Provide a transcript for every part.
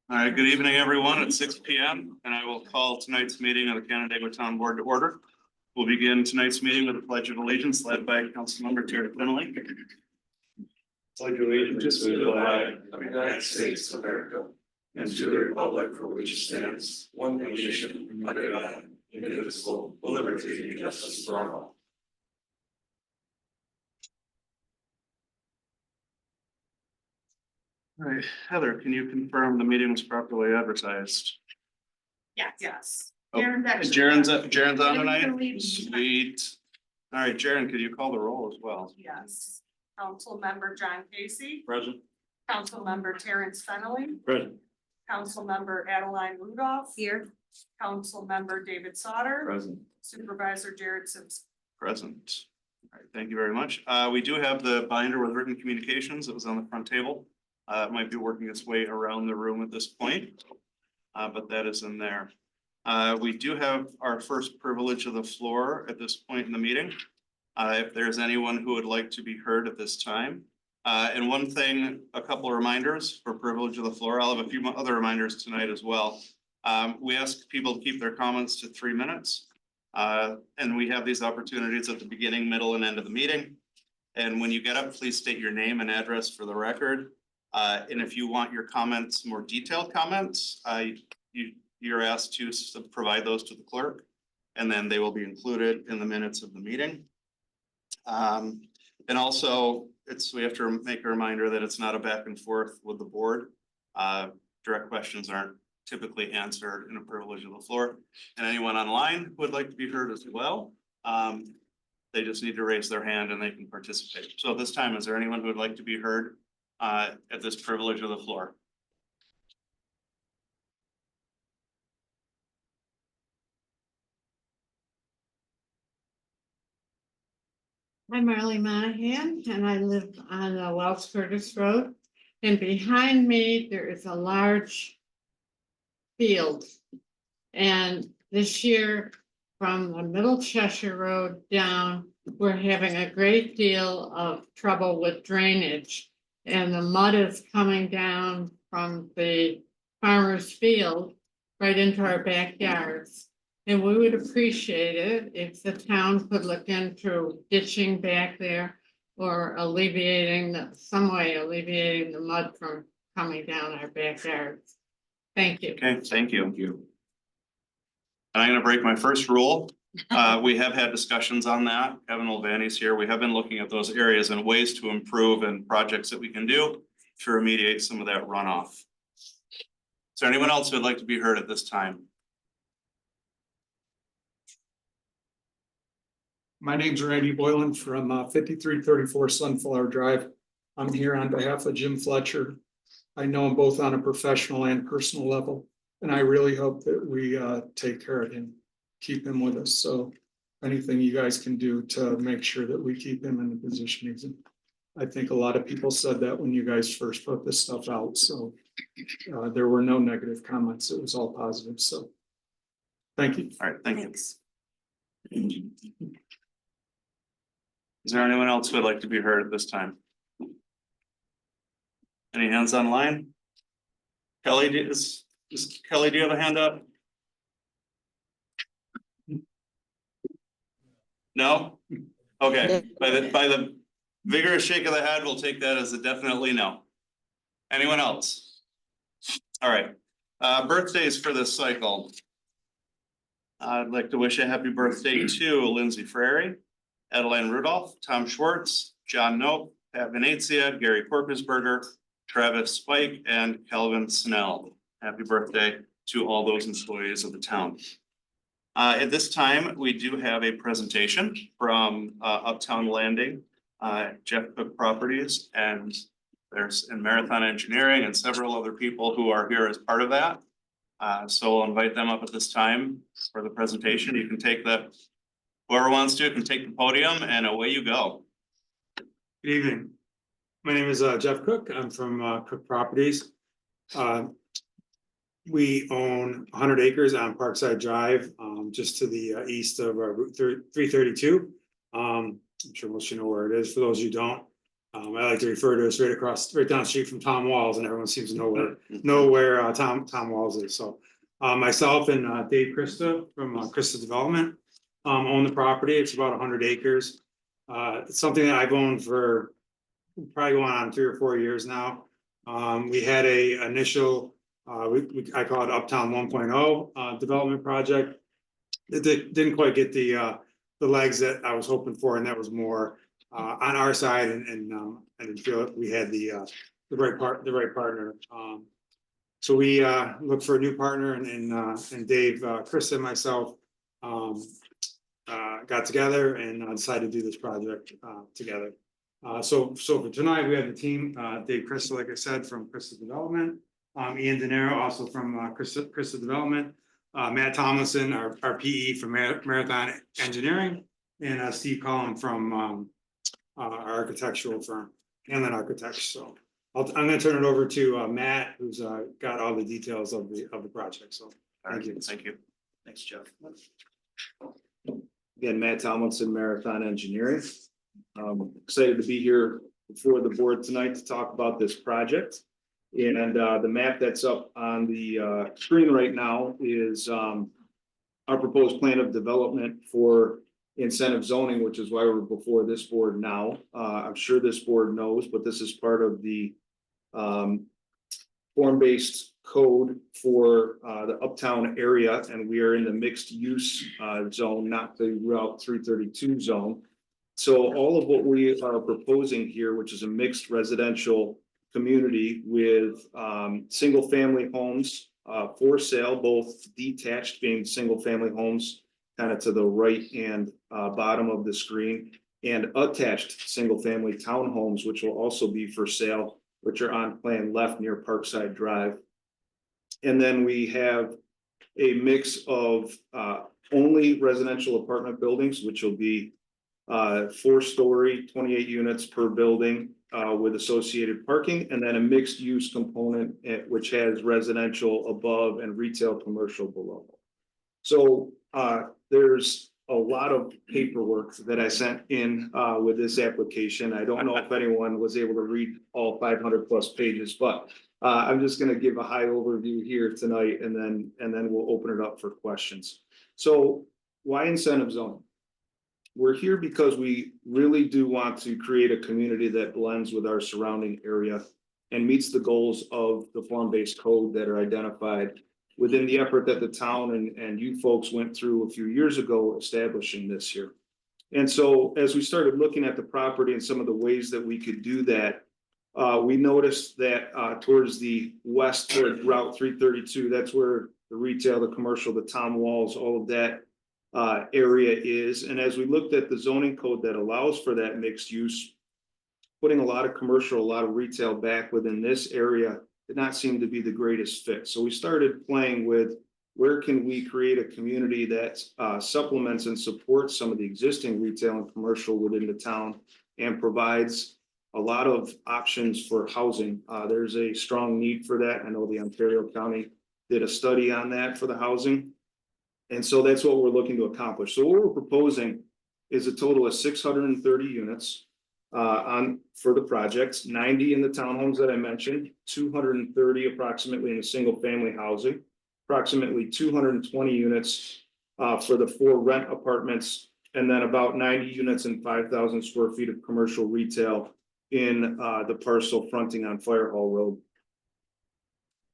All right, good evening, everyone. It's 6 p.m. and I will call tonight's meeting of the Canandaigua Town Board to order. We'll begin tonight's meeting with a pledge of allegiance led by Councilmember Terry Finley. Pledge allegiance to the flag of the United States of America and to the republic for which it stands, one nation, under God, indivisible, with liberty and justice for all. All right, Heather, can you confirm the meeting was properly advertised? Yes. Oh, Jaren's on tonight? Sweet. All right, Jaren, could you call the roll as well? Yes. Councilmember John Casey, Present. Councilmember Terrence Feneley, Present. Councilmember Adeline Rudolph. Here. Councilmember David Sauter, Present. Supervisor Jared Simpson. Present. All right, thank you very much. We do have the binder with written communications that was on the front table. It might be working its way around the room at this point, but that is in there. We do have our first privilege of the floor at this point in the meeting. If there's anyone who would like to be heard at this time. And one thing, a couple of reminders for privilege of the floor. I'll have a few other reminders tonight as well. We ask people to keep their comments to 3 minutes. And we have these opportunities at the beginning, middle, and end of the meeting. And when you get up, please state your name and address for the record. And if you want your comments, more detailed comments, you're asked to provide those to the clerk, and then they will be included in the minutes of the meeting. And also, we have to make a reminder that it's not a back and forth with the board. Direct questions aren't typically answered in a privilege of the floor. And anyone online would like to be heard as well. They just need to raise their hand and they can participate. So at this time, is there anyone who would like to be heard at this privilege of the floor? I'm Marley Monahan and I live on Wells Curtis Road. And behind me, there is a large field. And this year, from the Middle Cheshire Road down, we're having a great deal of trouble with drainage. And the mud is coming down from the farmer's field right into our backyards. And we would appreciate it if the town could look into ditching back there or some way alleviating the mud from coming down our backyards. Thank you. Okay, thank you. And I'm gonna break my first rule. We have had discussions on that. Kevin Mulvaney's here. We have been looking at those areas and ways to improve and projects that we can do to remediate some of that runoff. Is there anyone else who would like to be heard at this time? My name's Randy Boylan from 5334 Sunflower Drive. I'm here on behalf of Jim Fletcher. I know him both on a professional and personal level, and I really hope that we take care of him, keep him with us. So anything you guys can do to make sure that we keep him in the position he's in. I think a lot of people said that when you guys first put this stuff out, so there were no negative comments. It was all positive, so thank you. All right, thank you. Is there anyone else who would like to be heard at this time? Any hands online? Kelly, Kelly, do you have a hand up? No? Okay, by the vigorous shake of the head, we'll take that as a definitely no. Anyone else? All right, birthdays for this cycle. I'd like to wish a happy birthday to Lindsay Frary, Adeline Rudolph, Tom Schwartz, John Nope, Pat Venezia, Gary Korpisberger, Travis Spike, and Calvin Snell. Happy birthday to all those employees of the town. At this time, we do have a presentation from Uptown Landing, Jeff Cook Properties, and Marathon Engineering and several other people who are here as part of that. So I'll invite them up at this time for the presentation. You can whoever wants to can take the podium and away you go. Good evening. My name is Jeff Cook. I'm from Cook Properties. We own 100 acres on Parkside Drive, just to the east of Route 332. I'm sure most of you know where it is. For those who don't, I like to refer to us right down the street from Tom Walls, and everyone seems to know where Tom Walls is. So myself and Dave Christa from Christa Development own the property. It's about 100 acres. It's something that I've owned for probably going on 3 or 4 years now. We had a initial, I call it Uptown 1.0 development project. It didn't quite get the legs that I was hoping for, and that was more on our side, and I didn't feel that we had the right partner. So we looked for a new partner, and Dave, Chris, and myself got together and decided to do this project together. So for tonight, we have the team, Dave Christa, like I said, from Christa Development, Ian Denaro, also from Christa Development, Matt Tomlinson, our PE from Marathon Engineering, and Steve Collin from our architectural firm, Hanlon Architects. So I'm going to turn it over to Matt, who's got all the details of the project. So thank you. Thank you. Thanks, Jeff. Again, Matt Tomlinson, Marathon Engineering. Excited to be here before the board tonight to talk about this project. And the map that's up on the screen right now is our proposed plan of development for incentive zoning, which is why we're before this board now. I'm sure this board knows, but this is part of the form-based code for the uptown area, and we are in the mixed use zone, not the Route 332 zone. So all of what we are proposing here, which is a mixed residential community with single family homes for sale, both detached being single family homes kind of to the right and bottom of the screen, and attached single family townhomes, which will also be for sale, which are on plan left near Parkside Drive. And then we have a mix of only residential apartment buildings, which will be 4-story, 28 units per building with associated parking, and then a mixed use component which has residential above and retail commercial below. So there's a lot of paperwork that I sent in with this application. I don't know if anyone was able to read all 500 plus pages, but I'm just going to give a high overview here tonight, and then we'll open it up for questions. So why incentive zoning? We're here because we really do want to create a community that blends with our surrounding area and meets the goals of the form-based code that are identified within the effort that the town and you folks went through a few years ago establishing this here. And so as we started looking at the property and some of the ways that we could do that, we noticed that towards the west, toward Route 332, that's where the retail, the commercial, the Tom Walls, all of that area is. And as we looked at the zoning code that allows for that mixed use, putting a lot of commercial, a lot of retail back within this area did not seem to be the greatest fit. So we started playing with where can we create a community that supplements and supports some of the existing retail and commercial within the town and provides a lot of options for housing. There's a strong need for that. I know the Ontario County did a study on that for the housing. And so that's what we're looking to accomplish. So what we're proposing is a total of 630 units for the projects, 90 in the townhomes that I mentioned, 230 approximately in the single family housing, approximately 220 units for the 4 rent apartments, and then about 90 units and 5,000 square feet of commercial retail in the parcel fronting on Fire Hall Road.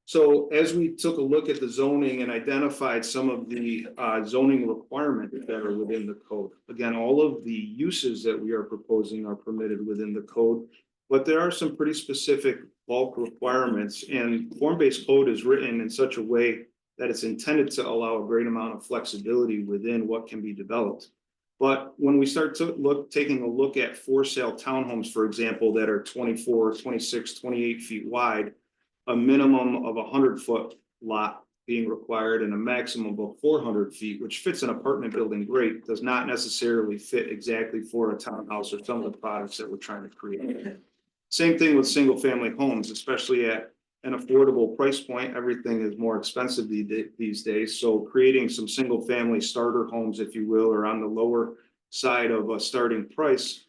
So as we took a look at the zoning and identified some of the zoning requirements that are within the code, again, all of the uses that we are proposing are permitted within the code, but there are some pretty specific bulk requirements, and form-based code is written in such a way that it's intended to allow a great amount of flexibility within what can be developed. But when we start to taking a look at for sale townhomes, for example, that are 24, 26, 28 feet wide, a minimum of 100-foot lot being required and a maximum of 400 feet, which fits an apartment building great, does not necessarily fit exactly for a townhouse or some of the products that we're trying to create. Same thing with single family homes, especially at an affordable price point. Everything is more expensive these days. So creating some single family starter homes, if you will, or on the lower side of a starting price,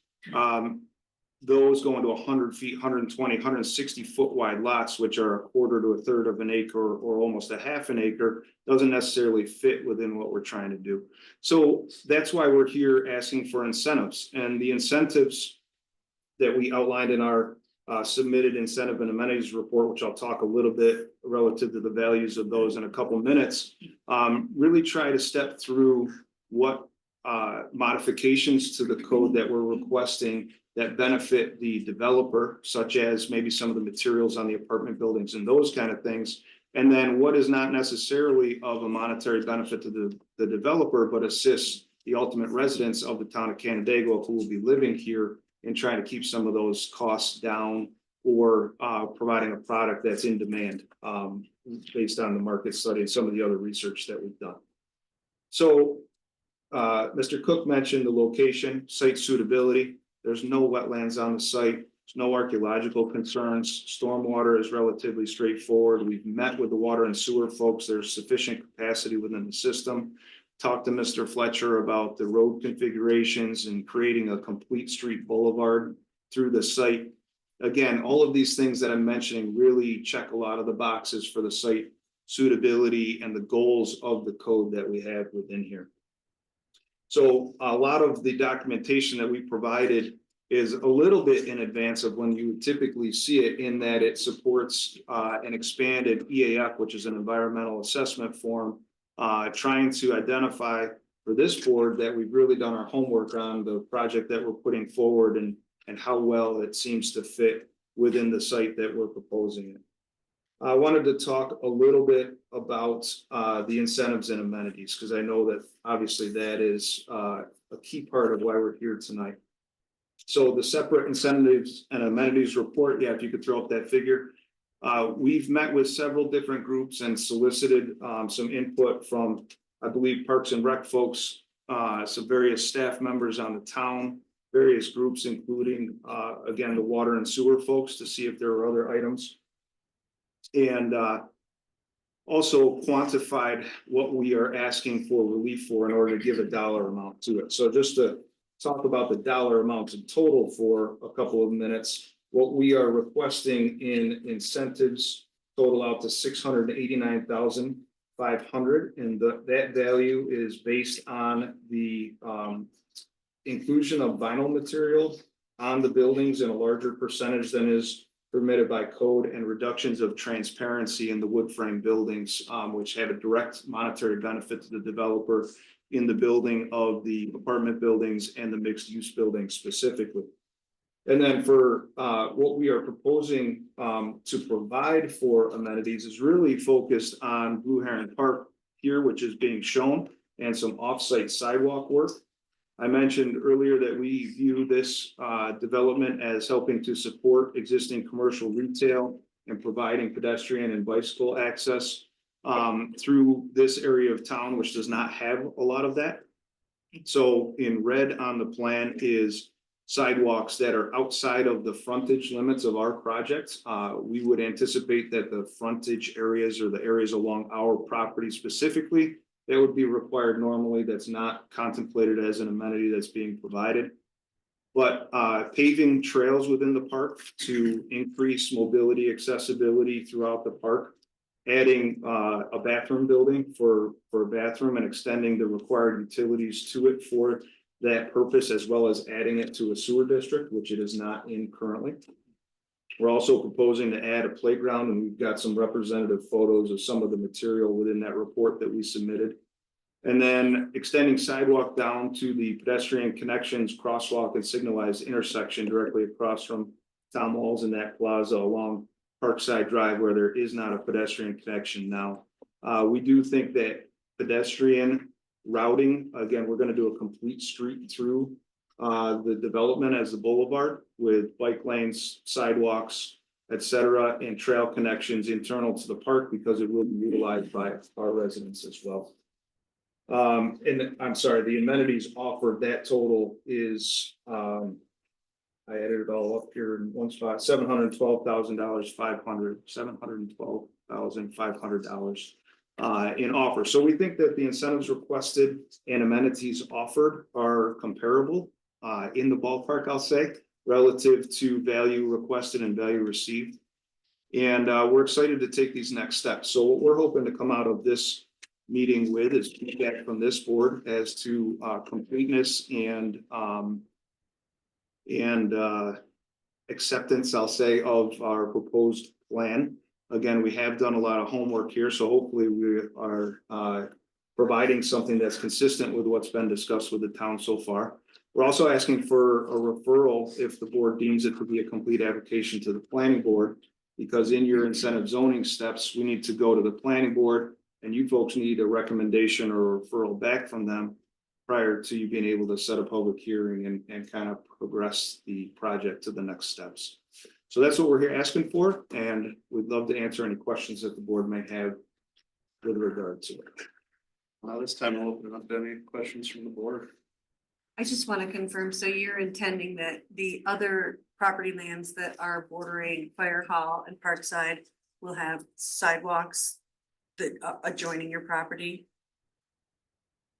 those go into 100 feet, 120, 160 foot wide lots, which are a quarter to a third of an acre or almost a half an acre, doesn't necessarily fit within what we're trying to do. So that's why we're here asking for incentives, and the incentives that we outlined in our submitted incentive and amenities report, which I'll talk a little bit relative to the values of those in a couple minutes, really try to step through what modifications to the code that we're requesting that benefit the developer, such as maybe some of the materials on the apartment buildings and those kind of things. And then what is not necessarily of a monetary benefit to the developer, but assists the ultimate residents of the town of Canandaigua who will be living here and trying to keep some of those costs down, or providing a product that's in demand based on the market study and some of the other research that we've done. So Mr. Cook mentioned the location, site suitability. There's no wetlands on the site. There's no archaeological concerns. Stormwater is relatively straightforward. We've met with the water and sewer folks. There's sufficient capacity within the system. Talked to Mr. Fletcher about the road configurations and creating a complete street boulevard through the site. Again, all of these things that I'm mentioning really check a lot of the boxes for the site suitability and the goals of the code that we have within here. So a lot of the documentation that we provided is a little bit in advance of when you would typically see it, in that it supports an expanded EAF, which is an environmental assessment form, trying to identify for this board that we've really done our homework on the project that we're putting forward and how well it seems to fit within the site that we're proposing it. I wanted to talk a little bit about the incentives and amenities, because I know that obviously that is a key part of why we're here tonight. So the separate incentives and amenities report, yeah, if you could throw up that figure. We've met with several different groups and solicited some input from, I believe, Parks and Rec folks, some various staff members on the town, various groups, including, again, the water and sewer folks, to see if there are other items. And also quantified what we are asking for relief for in order to give a dollar amount to it. So just to talk about the dollar amounts in total for a couple of minutes, what we are requesting in incentives total out to $689,500, and that value is based on the inclusion of vinyl material on the buildings in a larger percentage than is permitted by code, and reductions of transparency in the wood frame buildings, which have a direct monetary benefit to the developer in the building of the apartment buildings and the mixed use buildings specifically. And then for what we are proposing to provide for amenities is really focused on Blue Heron Park here, which is being shown, and some off-site sidewalk work. I mentioned earlier that we view this development as helping to support existing commercial retail and providing pedestrian and bicycle access through this area of town, which does not have a lot of that. So in red on the plan is sidewalks that are outside of the frontage limits of our project. We would anticipate that the frontage areas, or the areas along our property specifically, that would be required normally, that's not contemplated as an amenity that's being provided. But paving trails within the park to increase mobility, accessibility throughout the park, adding a bathroom building for a bathroom and extending the required utilities to it for that purpose, as well as adding it to a sewer district, which it is not in currently. We're also proposing to add a playground, and we've got some representative photos of some of the material within that report that we submitted. And then extending sidewalk down to the pedestrian connections, crosswalk, and signalized intersection directly across from Tom Walls in that plaza along Parkside Drive, where there is not a pedestrian connection now. We do think that pedestrian routing, again, we're going to do a complete street through the development as the boulevard, with bike lanes, sidewalks, etc., and trail connections internal to the park, because it will be utilized by our residents as well. And I'm sorry, the amenities offered, that total is I added it all up here in one spot, $712,500 in offer. So we think that the incentives requested and amenities offered are comparable in the ballpark, I'll say. relative to value requested and value received. And we're excited to take these next steps. So what we're hoping to come out of this meeting with is feedback from this board as to completeness and acceptance, I'll say, of our proposed plan. Again, we have done a lot of homework here, so hopefully we are providing something that's consistent with what's been discussed with the town so far. We're also asking for a referral if the board deems it to be a complete application to the planning board, because in your incentive zoning steps, we need to go to the planning board and you folks need a recommendation or referral back from them prior to you being able to set a public hearing and kind of progress the project to the next steps. So that's what we're here asking for, and we'd love to answer any questions that the board may have with regard to it. This time I'll open up to any questions from the board. I just want to confirm, so you're intending that the other property lands that are bordering Fire Hall and Parkside will have sidewalks that adjoining your property?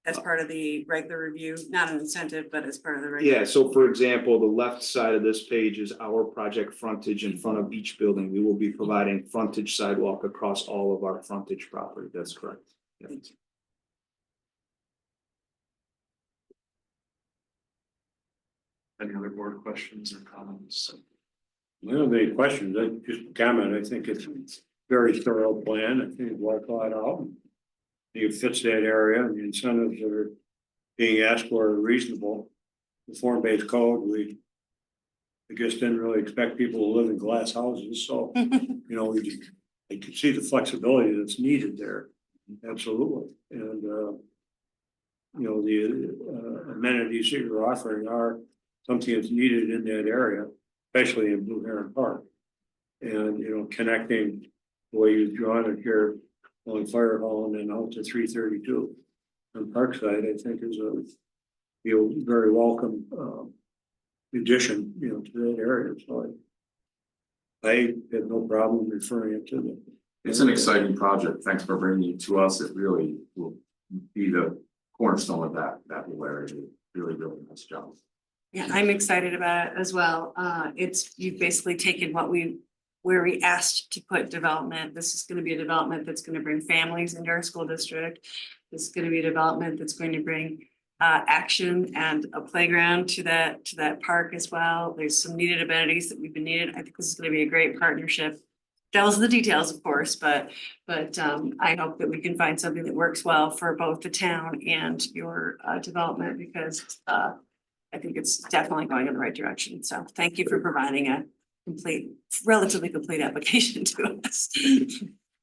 As part of the regular review, not an incentive, but as part of the regular. Yeah, so for example, the left side of this page is our project frontage in front of each building. We will be providing frontage sidewalk across all of our frontage property. That's correct. Yeah. Thank you. Any other board questions or comments? I don't have any questions, I just comment, I think it's a very thorough plan, I think it's well thought out. It fits that area and the incentives that are being asked for are reasonable. The form-based code, I guess didn't really expect people to live in glass houses, so, you know, I could see the flexibility that's needed there, absolutely, and you know, the amenities that you're offering are something that's needed in that area, especially in Blue Heron Park. And, you know, connecting the way you've drawn it here on Fire Hall and then out to 332 on Parkside, I think is a, you know, very welcome addition, you know, to that area. So I have no problem referring it to them. It's an exciting project. Thanks for bringing it to us. It really will be the cornerstone of that whole area. Really nice job. Yeah, I'm excited about it as well. You've basically taken where we asked to put development. This is gonna be a development that's gonna bring families into our school district. This is gonna be a development that's going to bring action and a playground to that park as well. There's some needed amenities that we've been needed. I think this is gonna be a great partnership. Devils in the details, of course, but I hope that we can find something that works well for both the town and your development, because I think it's definitely going in the right direction. So thank you for providing a relatively complete application to us.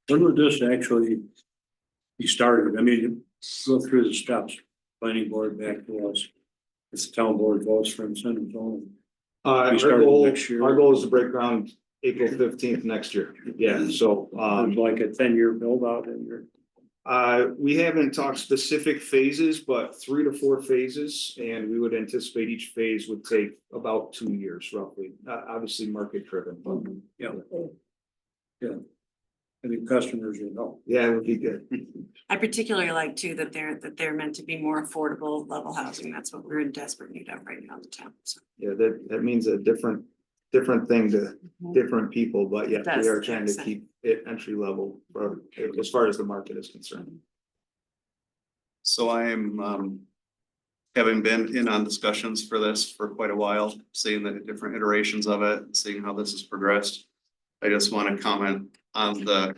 When would this actually be started? I mean, go through the steps, planning board back to us. If the town board votes for incentive zoning. Our started goal, next year. our goal is to break ground April 15th next year. Yeah, so It's like a 10-year build out in your. we haven't talked specific phases, but 3 to 4 phases, and we would anticipate each phase would take about 2 years roughly. Obviously market driven, but Yeah. Yeah. I think customers will know. yeah, it would be good. I particularly like too that they're meant to be more affordable level housing. That's what we're in desperate need of right now in the town. So Yeah, that means a different thing to different people, but yeah, we are trying to keep it entry level for as far as the market is concerned. So I am, having been in on discussions for this for quite a while, seeing the different iterations of it, seeing how this has progressed. I just want to comment on the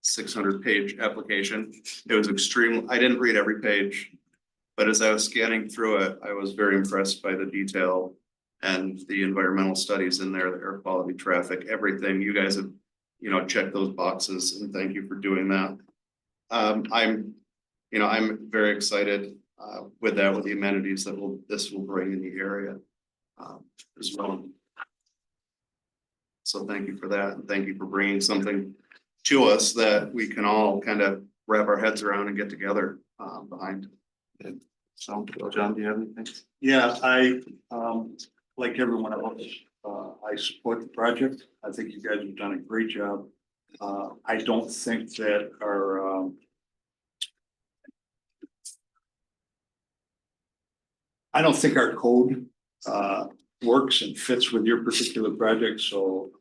600-page application. It was extreme. I didn't read every page, but as I was scanning through it, I was very impressed by the detail and the environmental studies in there, the air quality, traffic, everything. You guys have, you know, checked those boxes, and thank you for doing that. I'm very excited with that, with the amenities that this will bring in the area as well. So thank you for that, and thank you for bringing something to us that we can all kind of wrap our heads around and get together behind. So, John, do you have anything? Yeah, I, like everyone else, I support the project. I think you guys have done a great job. I don't think that our, I don't think our code, works and fits with your particular project, so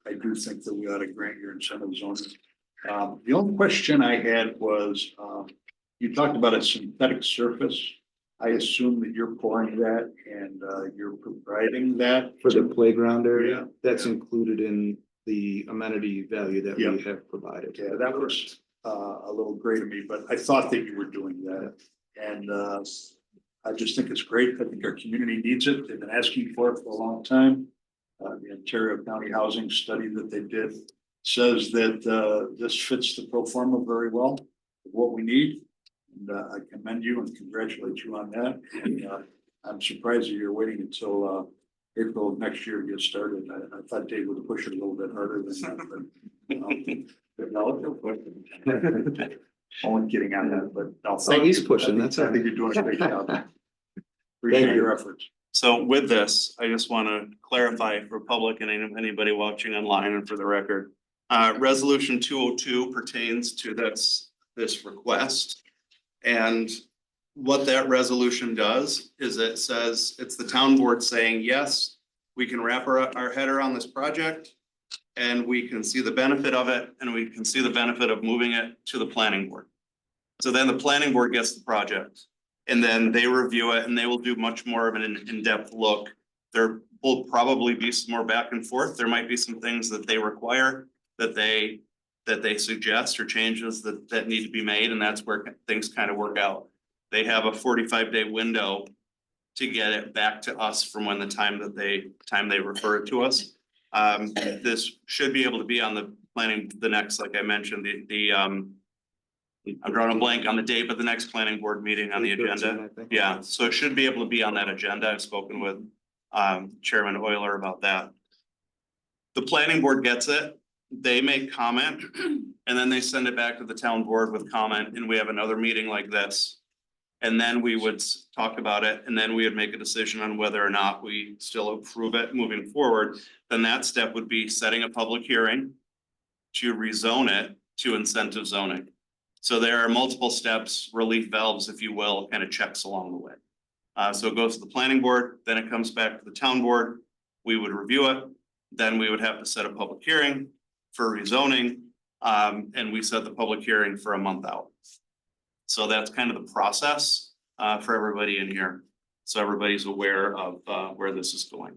I do think that we ought to grant your incentive zoning. The only question I had was, you talked about a synthetic surface. I assume that you're pouring that and you're providing that. For the playground area, Yeah. that's included in the amenity value that Yeah. we have provided. Yeah, that was a little gray to me, but I thought that you were doing that. And I just think it's great. I think our community needs it. They've been asking for it for a long time. The Ontario County Housing Study that they did says that this fits the pro forma very well, of what we need. And I commend you and congratulate you on that. And I'm surprised that you're waiting until April of next year to get started. I thought Dave would push it a little bit harder than that, but only kidding on that, but no, thank he's you. pushing, I think- that's I all think you're doing a great job. Appreciate your efforts. So with this, I just want to clarify for public and anybody watching online and for the record. Resolution 202 pertains to this request. And what that resolution does is it says, it's the town board saying, yes, we can wrap our head around this project. And we can see the benefit of it, and we can see the benefit of moving it to the planning board. So then the planning board gets the project. And then they review it and they will do much more of an in-depth look. There will probably be some more back and forth. There might be some things that they require that they suggest or changes that need to be made, and that's where things kind of work out. They have a 45-day window to get it back to us from when the time they refer it to us. This should be able to be on the planning, the next, like I mentioned, I'm drawing a blank on the date, but the next planning board meeting on the agenda. Yeah, so it should be able to be on that agenda. I've spoken with Chairman Euler about that. The planning board gets it, they make comment, and then they send it back to the town board with comment, and we have another meeting like this. And then we would talk about it, and then we would make a decision on whether or not we still approve it moving forward. Then that step would be setting a public hearing to rezone it to incentive zoning. So there are multiple steps, relief valves, if you will, kind of checks along the way. So it goes to the planning board, then it comes back to the town board. We would review it, then we would have to set a public hearing for rezoning. And we set the public hearing for a month out. So that's kind of the process for everybody in here. So everybody's aware of where this is going.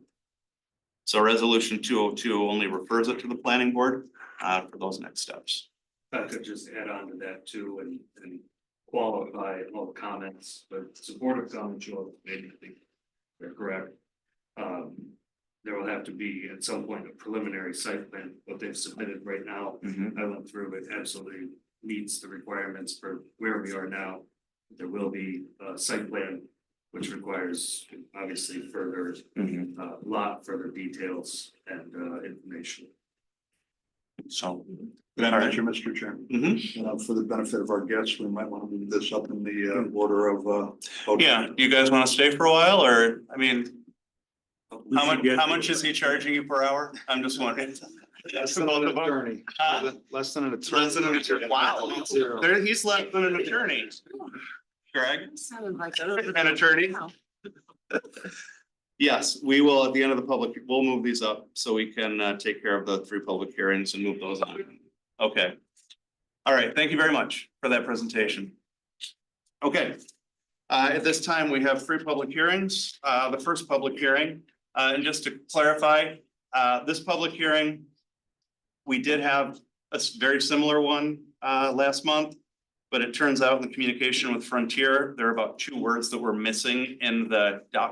So resolution 202 only refers it to the planning board for those next steps. I could just add on to that too and qualify all the comments, but supportive comments, you'll maybe think they're correct. There will have to be at some point a preliminary site plan, what they've submitted right now. I went through it, absolutely meets the requirements for where we are now. There will be a site plan, which requires obviously further, lot further details and information. So. Can I mention, Mr. Chairman? For the benefit of our guests, we might want to move this up in the order of. Yeah, you guys want to stay for a while, or, I mean, how much is he charging you per hour? I'm just wondering. Less than an attorney. Less than an attorney. Less than an attorney. Wow. There, he's less than an attorney. Greg? Sounded like An attorney? Yes, we will, at the end of the public, we'll move these up so we can take care of the 3 public hearings and move those on. Okay. All right, thank you very much for that presentation. Okay. At this time, we have 3 public hearings. The first public hearing, and just to clarify, this public hearing, we did have a very similar one last month, but it turns out in the communication with Frontier, there are about 2 words that were missing in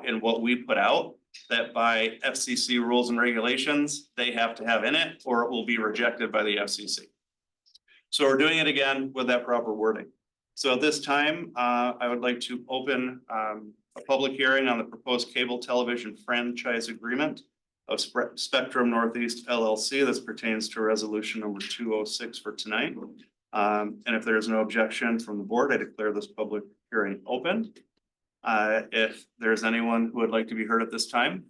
in what we put out, that by FCC rules and regulations, they have to have in it, or it will be rejected by the FCC. So we're doing it again with that proper wording. So at this time, I would like to open a public hearing on the proposed cable television franchise agreement of Spectrum Northeast LLC. This pertains to resolution number 206 for tonight. And if there's no objection from the board, I declare this public hearing open. If there's anyone who would like to be heard at this time.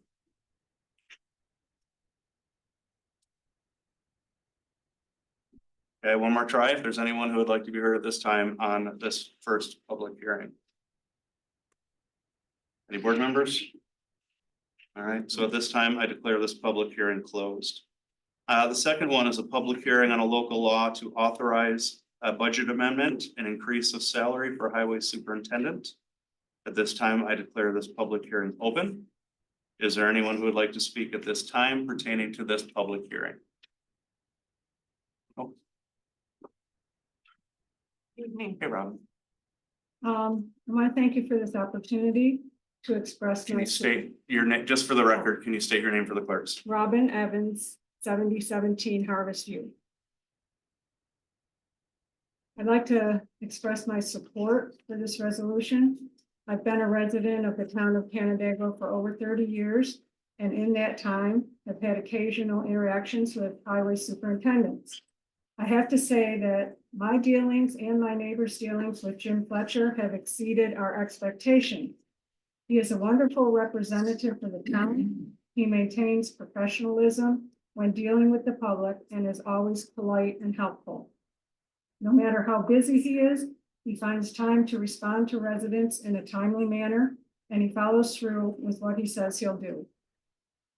Okay, one more try. If there's anyone who would like to be heard at this time on this first public hearing. Any board members? All right, so at this time, I declare this public hearing closed. The second one is a public hearing on a local law to authorize a budget amendment and increase of salary for highway superintendent. At this time, I declare this public hearing open. Is there anyone who would like to speak at this time pertaining to this public hearing? Oh. Hey, Robin, I want to thank you for this opportunity to express can my. you state your name, just for the record, can you state your name for the clerks? Robin Evans, 7017 Harvest View. I'd like to express my support for this resolution. I've been a resident of the town of Canandaigua for over 30 years, and in that time, I've had occasional interactions with highway superintendents. I have to say that my dealings and my neighbors' dealings with Jim Fletcher have exceeded our expectation. He is a wonderful representative for the town. He maintains professionalism when dealing with the public and is always polite and helpful. No matter how busy he is, he finds time to respond to residents in a timely manner, and he follows through with what he says he'll do.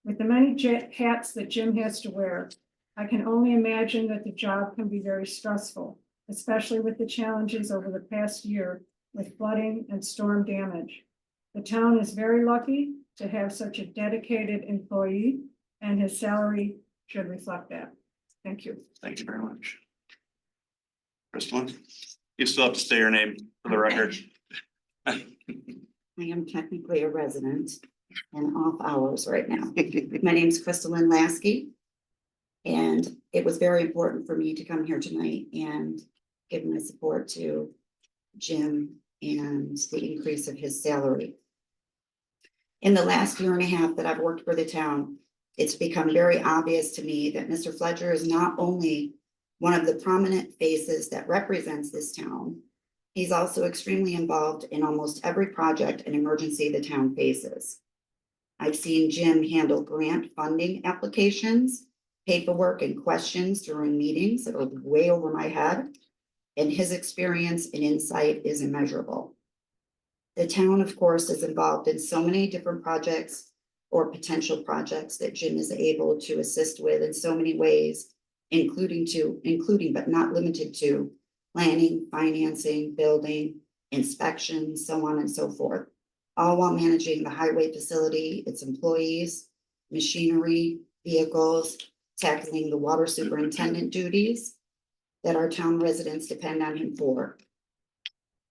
With the many hats that Jim has to wear, I can only imagine that the job can be very stressful, especially with the challenges over the past year with flooding and storm damage. The town is very lucky to have such a dedicated employee, and his salary should reflect that. Thank you. Thank you very much. Crystal, you still have to say your name for the record. I am technically a resident and off hours right now. My name is Crystalline Lasky. And it was very important for me to come here tonight and give my support to Jim and the increase of his salary. In the last year and a half that I've worked for the town, it's become very obvious to me that Mr. Fletcher is not only one of the prominent faces that represents this town, he's also extremely involved in almost every project and emergency the town faces. I've seen Jim handle grant funding applications, paperwork and questions during meetings that are way over my head, and his experience and insight is immeasurable. The town, of course, is involved in so many different projects or potential projects that Jim is able to assist with in so many ways, including but not limited to planning, financing, building, inspections, so on and so forth, all while managing the highway facility, its employees, machinery, vehicles, tackling the water superintendent duties that our town residents depend on him for.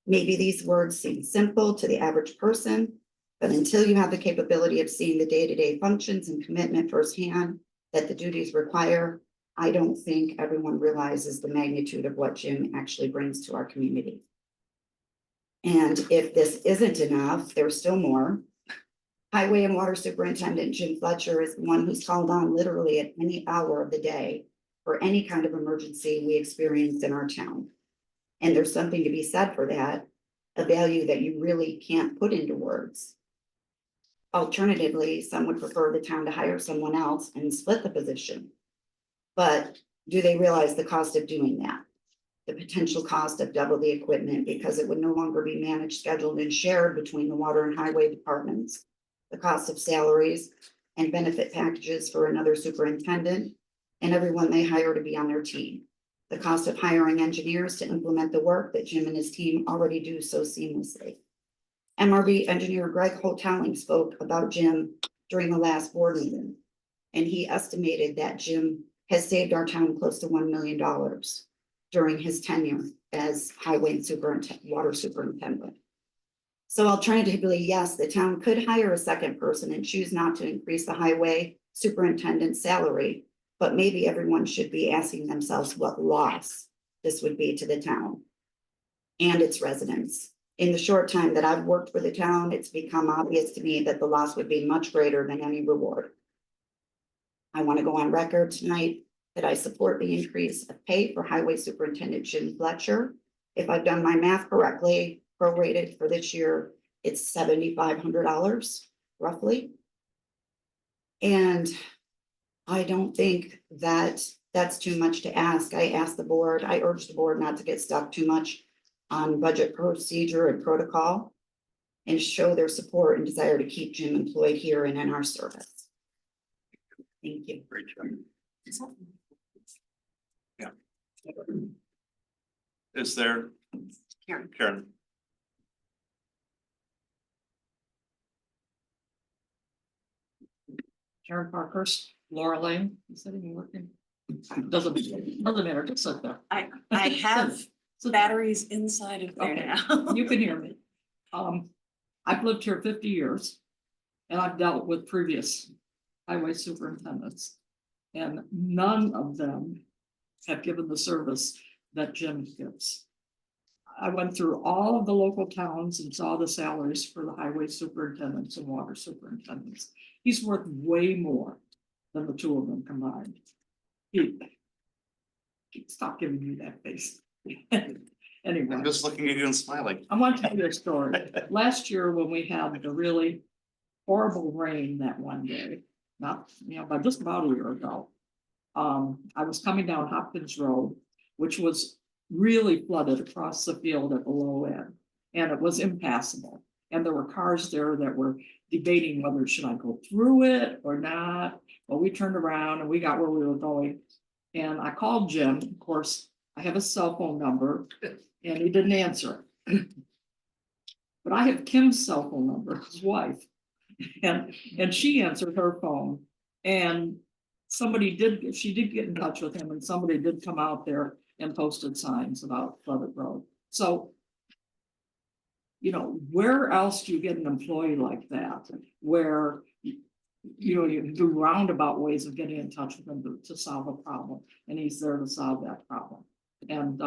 Maybe these words seem simple to the average person, but until you have the capability of seeing the day-to-day functions and commitment firsthand that the duties require, I don't think everyone realizes the magnitude of what Jim actually brings to our community. And if this isn't enough, there's still more. Highway and Water Superintendent Jim Fletcher is the one who's called on literally at any hour of the day for any kind of emergency we experience in our town. And there's something to be said for that, a value that you really can't put into words. Alternatively, some would prefer the town to hire someone else and split the position. But do they realize the cost of doing that? The potential cost of double the equipment because it would no longer be managed, scheduled, and shared between the water and highway departments. The cost of salaries and benefit packages for another superintendent and everyone they hire to be on their team. The cost of hiring engineers to implement the work that Jim and his team already do so seamlessly. MRB engineer Greg Hotelling spoke about Jim during the last board meeting, and he estimated that Jim has saved our town close to $1 million during his tenure as highway water superintendent. So alternatively, yes, the town could hire a second person and choose not to increase the highway superintendent's salary, but maybe everyone should be asking themselves what loss this would be to the town and its residents. In the short time that I've worked for the town, it's become obvious to me that the loss would be much greater than any reward. I want to go on record tonight that I support the increase of pay for Highway Superintendent Jim Fletcher. If I've done my math correctly, prorated for this year, it's $7,500 roughly. And I don't think that that's too much to ask. I urge the board not to get stuck too much on budget procedure and protocol. and show their support and desire to keep Jim employed here and in our service. Thank you. Great job. Is there? Karen. Karen Parkhurst, Laura Lane, is that even working? Doesn't matter, just sit there. I have batteries inside of there Okay. now. You can hear me. I've lived here 50 years. And I've dealt with previous highway superintendents. And none of them have given the service that Jim gives. I went through all of the local towns and saw the salaries for the highway superintendents and water superintendents. He's worth way more than the two of them combined. Stop giving me that face. Anyway. I'm just looking at you and smiling. I want to tell you a story. Last year, when we had the really horrible rain that one day, not, but just about a year ago. I was coming down Hopkins Road, which was really flooded across the field at the low end. And it was impassable. And there were cars there that were debating whether should I go through it or not. Well, we turned around and we got where we were going. And I called Jim. Of course, I have a cell phone number and he didn't answer. But I have Kim's cell phone number, his wife. And she answered her phone. And she did get in touch with him and somebody did come out there and posted signs about flooded road. So, where else do you get an employee like that? Where, you can do roundabout ways of getting in touch with them to solve a problem. And he's there to solve that problem. And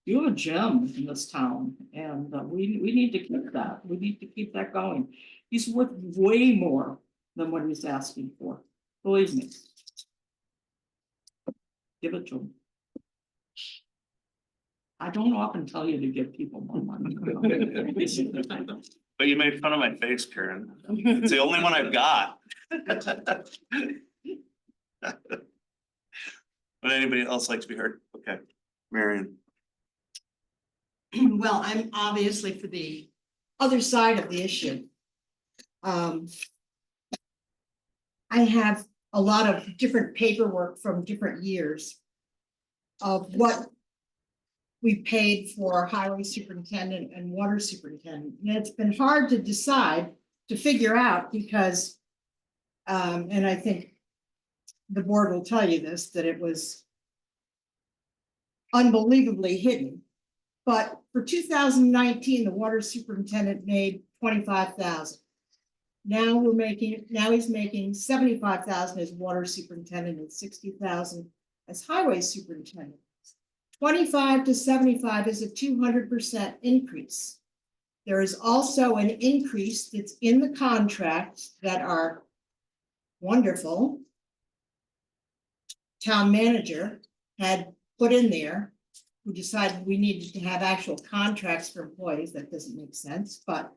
you have a gem in this town and we need to keep that. We need to keep that going. He's worth way more than what he's asking for. Believe me. Give it to him. I don't often tell you to give people more money. But you made fun of my face, Karen. It's the only one I've got. Would anybody else like to be heard? Okay, Marion. Well, I'm obviously for the other side of the issue. I have a lot of different paperwork from different years of what we paid for highway superintendent and water superintendent. And it's been hard to decide, to figure out because, and I think the board will tell you this, that it was unbelievably hidden. But for 2019, the water superintendent made $25,000. Now he's making $75,000 as water superintendent and $60,000 as highway superintendent. 25 to 75 is a 200% increase. There is also an increase that's in the contracts that are wonderful. Town manager had put in there, who decided we needed to have actual contracts for employees. That doesn't make sense, but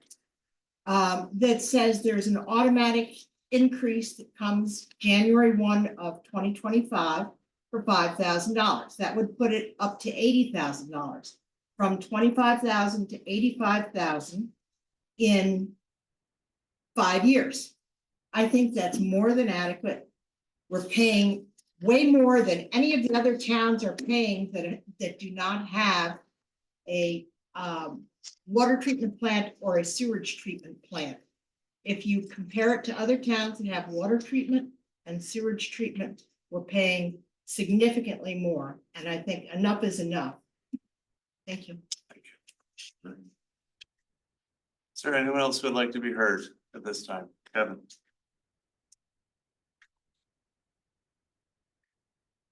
that says there's an automatic increase that comes January 1 of 2025 for $5,000. That would put it up to $80,000, from $25,000 to $85,000 in 5 years. I think that's more than adequate. We're paying way more than any of the other towns are paying that do not have a water treatment plant or a sewage treatment plant. If you compare it to other towns that have water treatment and sewage treatment, we're paying significantly more. And I think enough is enough. Thank you. Is there anyone else who would like to be heard at this time? Kevin.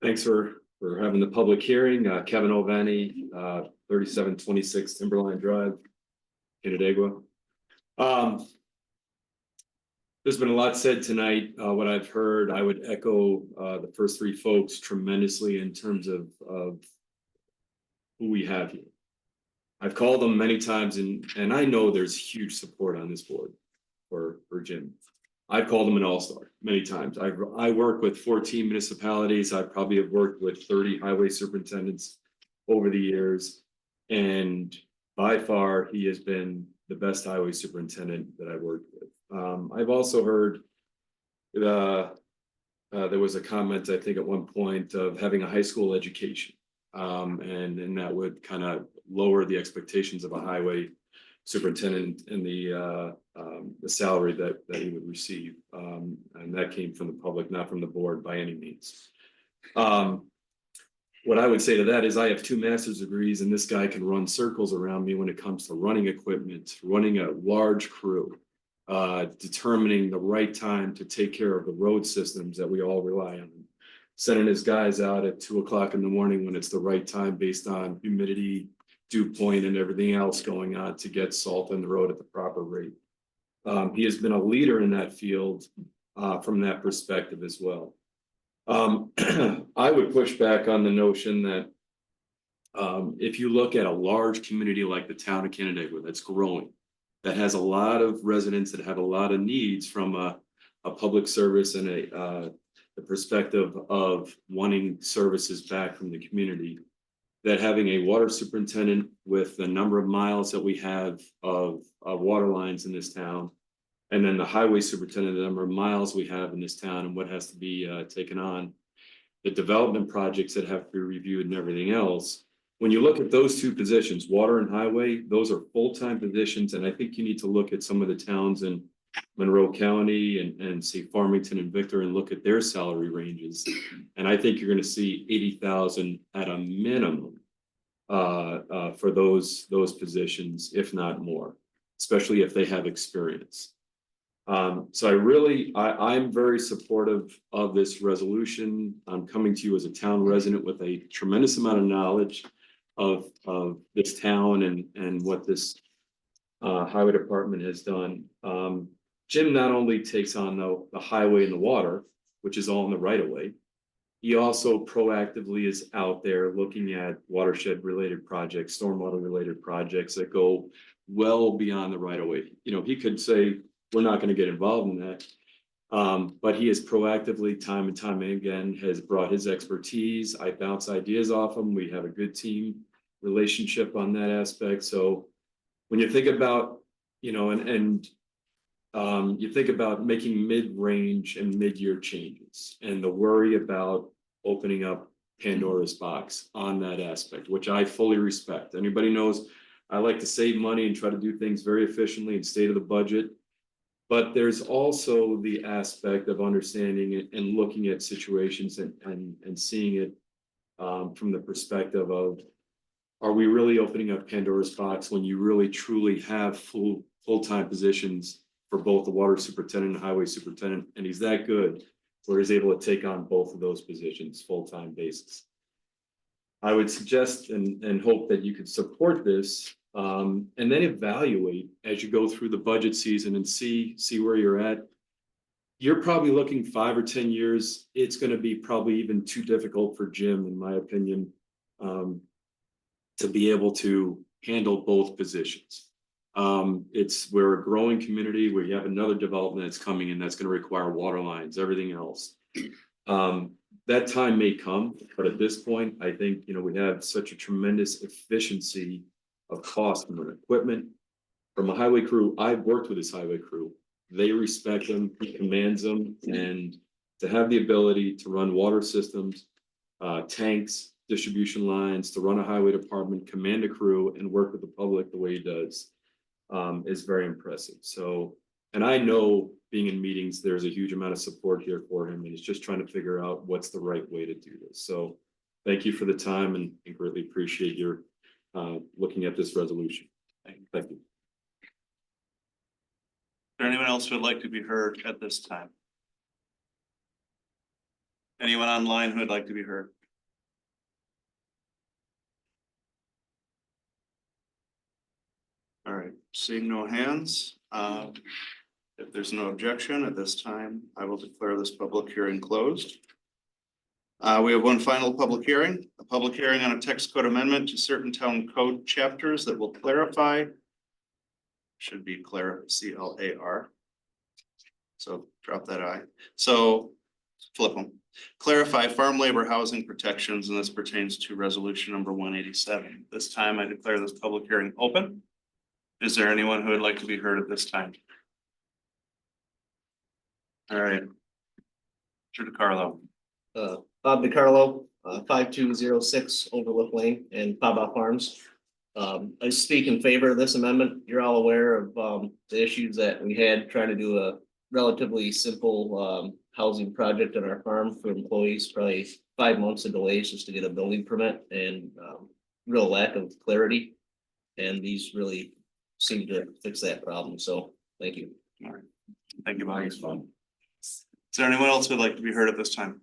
Thanks for having the public hearing. Kevin Oveni, 3726 Timberline Drive, Canandaigua. There's been a lot said tonight. What I've heard, I would echo the first three folks tremendously in terms of who we have here. I've called them many times and I know there's huge support on this board for Jim. I've called him an all-star many times. I work with 14 municipalities. I probably have worked with 30 highway superintendents over the years. And by far, he has been the best highway superintendent that I've worked with. I've also heard there was a comment, I think at one point, of having a high school education. And that would kind of lower the expectations of a highway superintendent and the salary that he would receive. And that came from the public, not from the board by any means. What I would say to that is I have 2 master's degrees and this guy can run circles around me when it comes to running equipment, running a large crew, determining the right time to take care of the road systems that we all rely on. Sending his guys out at 2 o'clock in the morning when it's the right time based on humidity, dew point and everything else going on to get salt in the road at the proper rate. He has been a leader in that field from that perspective as well. I would push back on the notion that if you look at a large community like the town of Canandaigua that's growing, that has a lot of residents that have a lot of needs from a public service and the perspective of wanting services back from the community, that having a water superintendent with the number of miles that we have of water lines in this town, and then the highway superintendent, the number of miles we have in this town and what has to be taken on, the development projects that have to be reviewed and everything else. When you look at those 2 positions, water and highway, those are full-time positions. And I think you need to look at some of the towns in Monroe County and say Farmington and Victor and look at their salary ranges. And I think you're going to see 80,000 at a minimum for those positions, if not more, especially if they have experience. So I'm very supportive of this resolution. I'm coming to you as a town resident with a tremendous amount of knowledge of this town and what this highway department has done. Jim not only takes on the highway and the water, which is all in the right of way, he also proactively is out there looking at watershed related projects, stormwater related projects that go well beyond the right of way. You know, he could say, we're not going to get involved in that. But he has proactively, time and time again, has brought his expertise. I bounce ideas off him. We have a good team relationship on that aspect. So when you think about, you know, you think about making mid-range and mid-year changes and the worry about opening up Pandora's box on that aspect, which I fully respect. Anybody knows I like to save money and try to do things very efficiently and stay to the budget. But there's also the aspect of understanding it and looking at situations and seeing it from the perspective of, are we really opening up Pandora's box when you really truly have full-time positions for both the water superintendent and highway superintendent, and he's that good where he's able to take on both of those positions full-time basis. I would suggest and hope that you could support this. And then evaluate as you go through the budget season and see where you're at. You're probably looking 5 or 10 years. It's going to be probably even too difficult for Jim, in my opinion, to be able to handle both positions. We're a growing community where you have another development that's coming in that's going to require water lines, everything else. That time may come, but at this point, I think, you know, we have such a tremendous efficiency of cost from equipment. From a highway crew, I've worked with this highway crew. They respect him, he commands them, and to have the ability to run water systems, tanks, distribution lines, to run a highway department, command a crew, and work with the public the way he does is very impressive. So, and I know being in meetings, there's a huge amount of support here for him, and he's just trying to figure out what's the right way to do this. So thank you for the time and greatly appreciate your looking at this resolution. Thank you. Is there anyone else who would like to be heard at this time? Anyone online who would like to be heard? All right, seeing no hands, if there's no objection at this time, I will declare this public hearing closed. We have one final public hearing, a public hearing on a text code amendment to certain town code chapters that will clarify. Should be CLAR. So drop that I. So flip them. Clarify farm labor housing protections, and this pertains to resolution number 187. This time I declare this public hearing open. Is there anyone who would like to be heard at this time? All right. Mr. DeCarlo. Bob DiCarlo, 5206 Overlook Lane in Paba Farms. I speak in favor of this amendment. You're all aware of, the issues that we had trying to do a relatively simple, housing project on our farm for employees, probably 5 months of delays just to get a building permit and, real lack of clarity. And these really seem to fix that problem. So, thank you. All right. Thank you, Bob. Is there anyone else who would like to be heard at this time?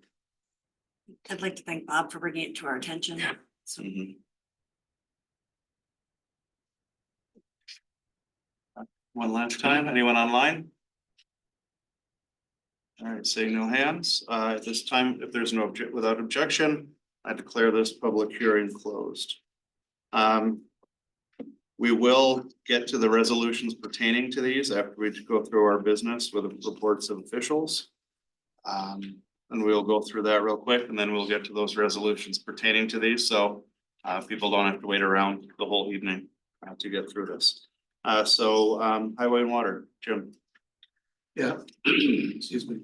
I'd like to thank Bob for bringing it to our attention. So Mhm. One last time, anyone online? All right, seeing no hands, at this time, if there's no without objection, I declare this public hearing closed. We will get to the resolutions pertaining to these after we go through our business with the reports of officials. And we'll go through that real quick, and then we'll get to those resolutions pertaining to these, so people don't have to wait around the whole evening to get through this. Highway and Water, Jim. Yeah, excuse me.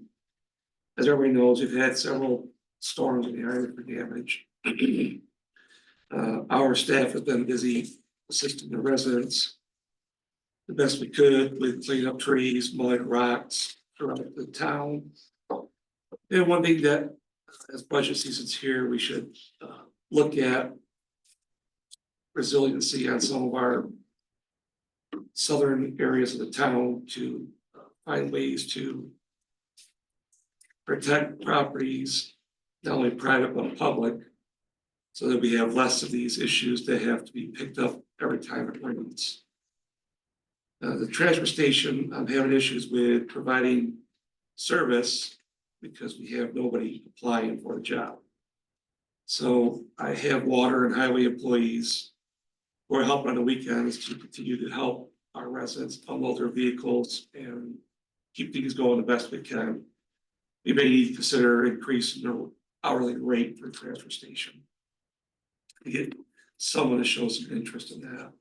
As everybody knows, we've had several storms in the area for damage. Our staff has been busy assisting the residents the best we could with cleaning up trees, mowing rocks throughout the town. And one thing that, as budget season's here, we should look at resiliency on some of our southern areas of the town to find ways to protect properties, not only private but public, so that we have less of these issues that have to be picked up every time it rains. The transfer station, I'm having issues with providing service because we have nobody applying for a job. So I have water and highway employees who are helping on the weekends to continue to help our residents unload their vehicles and keep things going the best we can. We may need to consider increasing the hourly rate for the transfer station to get someone to show some interest in that.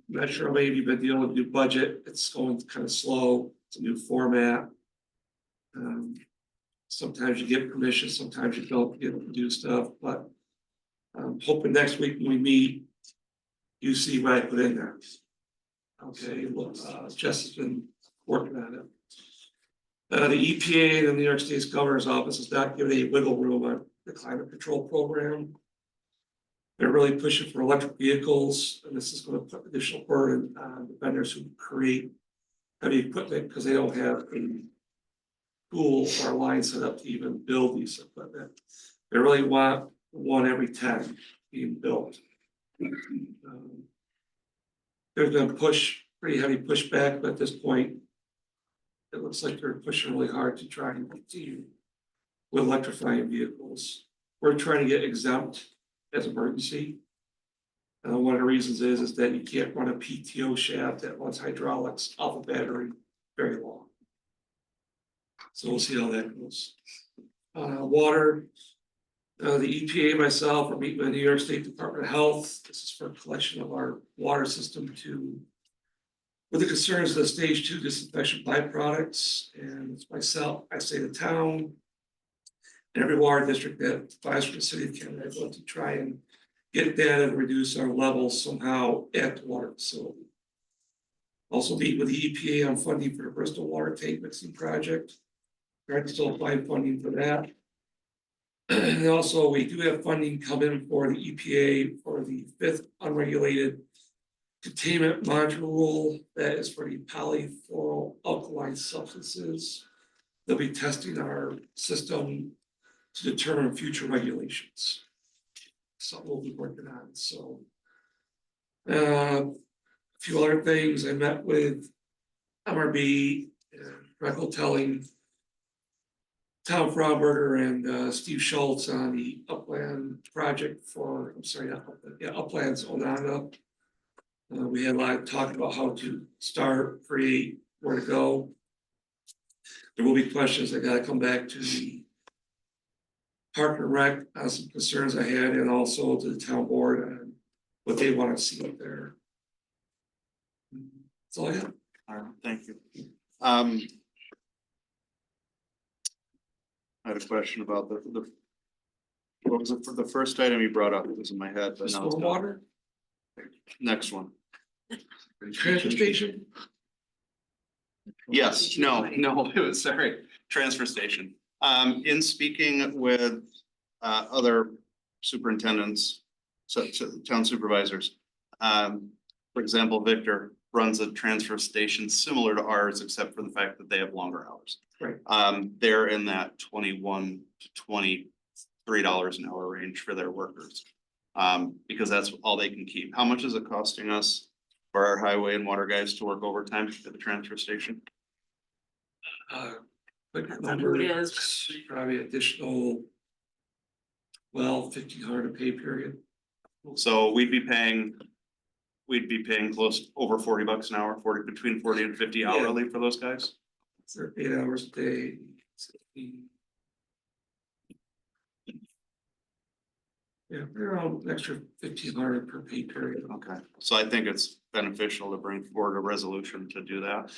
Not sure maybe you've been dealing with a new budget. It's going kind of slow. It's a new format. Sometimes you get permission, sometimes you don't get to do stuff, but I'm hoping next week when we meet, you see what I put in there. Okay, well, Jess has been working on it. The EPA, the New York State's Governor's Office, has not given any wiggle room on the climate control program. They're really pushing for electric vehicles, and this is going to put additional burden on the vendors who create heavy equipment because they don't have a tool or line set up to even build these equipment. They really want one every 10 being built. They're going to push pretty heavy pushback, but at this point, it looks like they're pushing really hard to try and continue with electrifying vehicles. We're trying to get exempt as emergency. One of the reasons is that you can't run a PTO shaft that runs hydraulics off a battery very long. So we'll see how that goes. Water, the EPA, myself, are meeting with the New York State Department of Health. This is for collection of our water system with the concerns of the stage 2 disinfection byproducts. And it's myself, I say the town, and every water district that buys from the city of Canada, I'd love to try and get data to reduce our levels somehow at the water facility. Also meet with the EPA on funding for the Bristol Water Tank Mixing Project. Trying to still find funding for that. And also, we do have funding coming for the EPA for the 5th unregulated containment module that is for the polyfluoroalkyl substances. They'll be testing our system to determine future regulations. So we'll be working on. So a few other things. I met with MRB and Greco telling Tom Frauberger and Steve Schultz on the Upland project for, I'm sorry, not Upland, yeah, Uplands Onondaga. We had a lot of talk about how to start, create, where to go. There will be questions. I gotta come back to the Park and Rec on some concerns I had, and also to the town board on what they want to see up there. So yeah. All right, thank you. I had a question about the. What was it for the first item you brought up? It was in my head, but now it's gone. Stormwater, Next one. transfer station, Yes, no, it was, sorry, transfer station. In speaking with other superintendents, so town supervisors. For example, Victor runs a transfer station similar to ours, except for the fact that they have longer hours. Right. They're in that $21 to $23 an hour range for their workers. Because that's all they can keep. How much is it costing us for our highway and water guys to work overtime at the transfer station? but Depends on who it number, is. probably additional. Well, 1,500 a pay period. So we'd be paying close over $40 an hour, between 40 and 50 hourly for those guys. For 8 hours a day. Yeah, around extra 1,500 per pay period. Okay, so I think it's beneficial to bring forward a resolution to do that.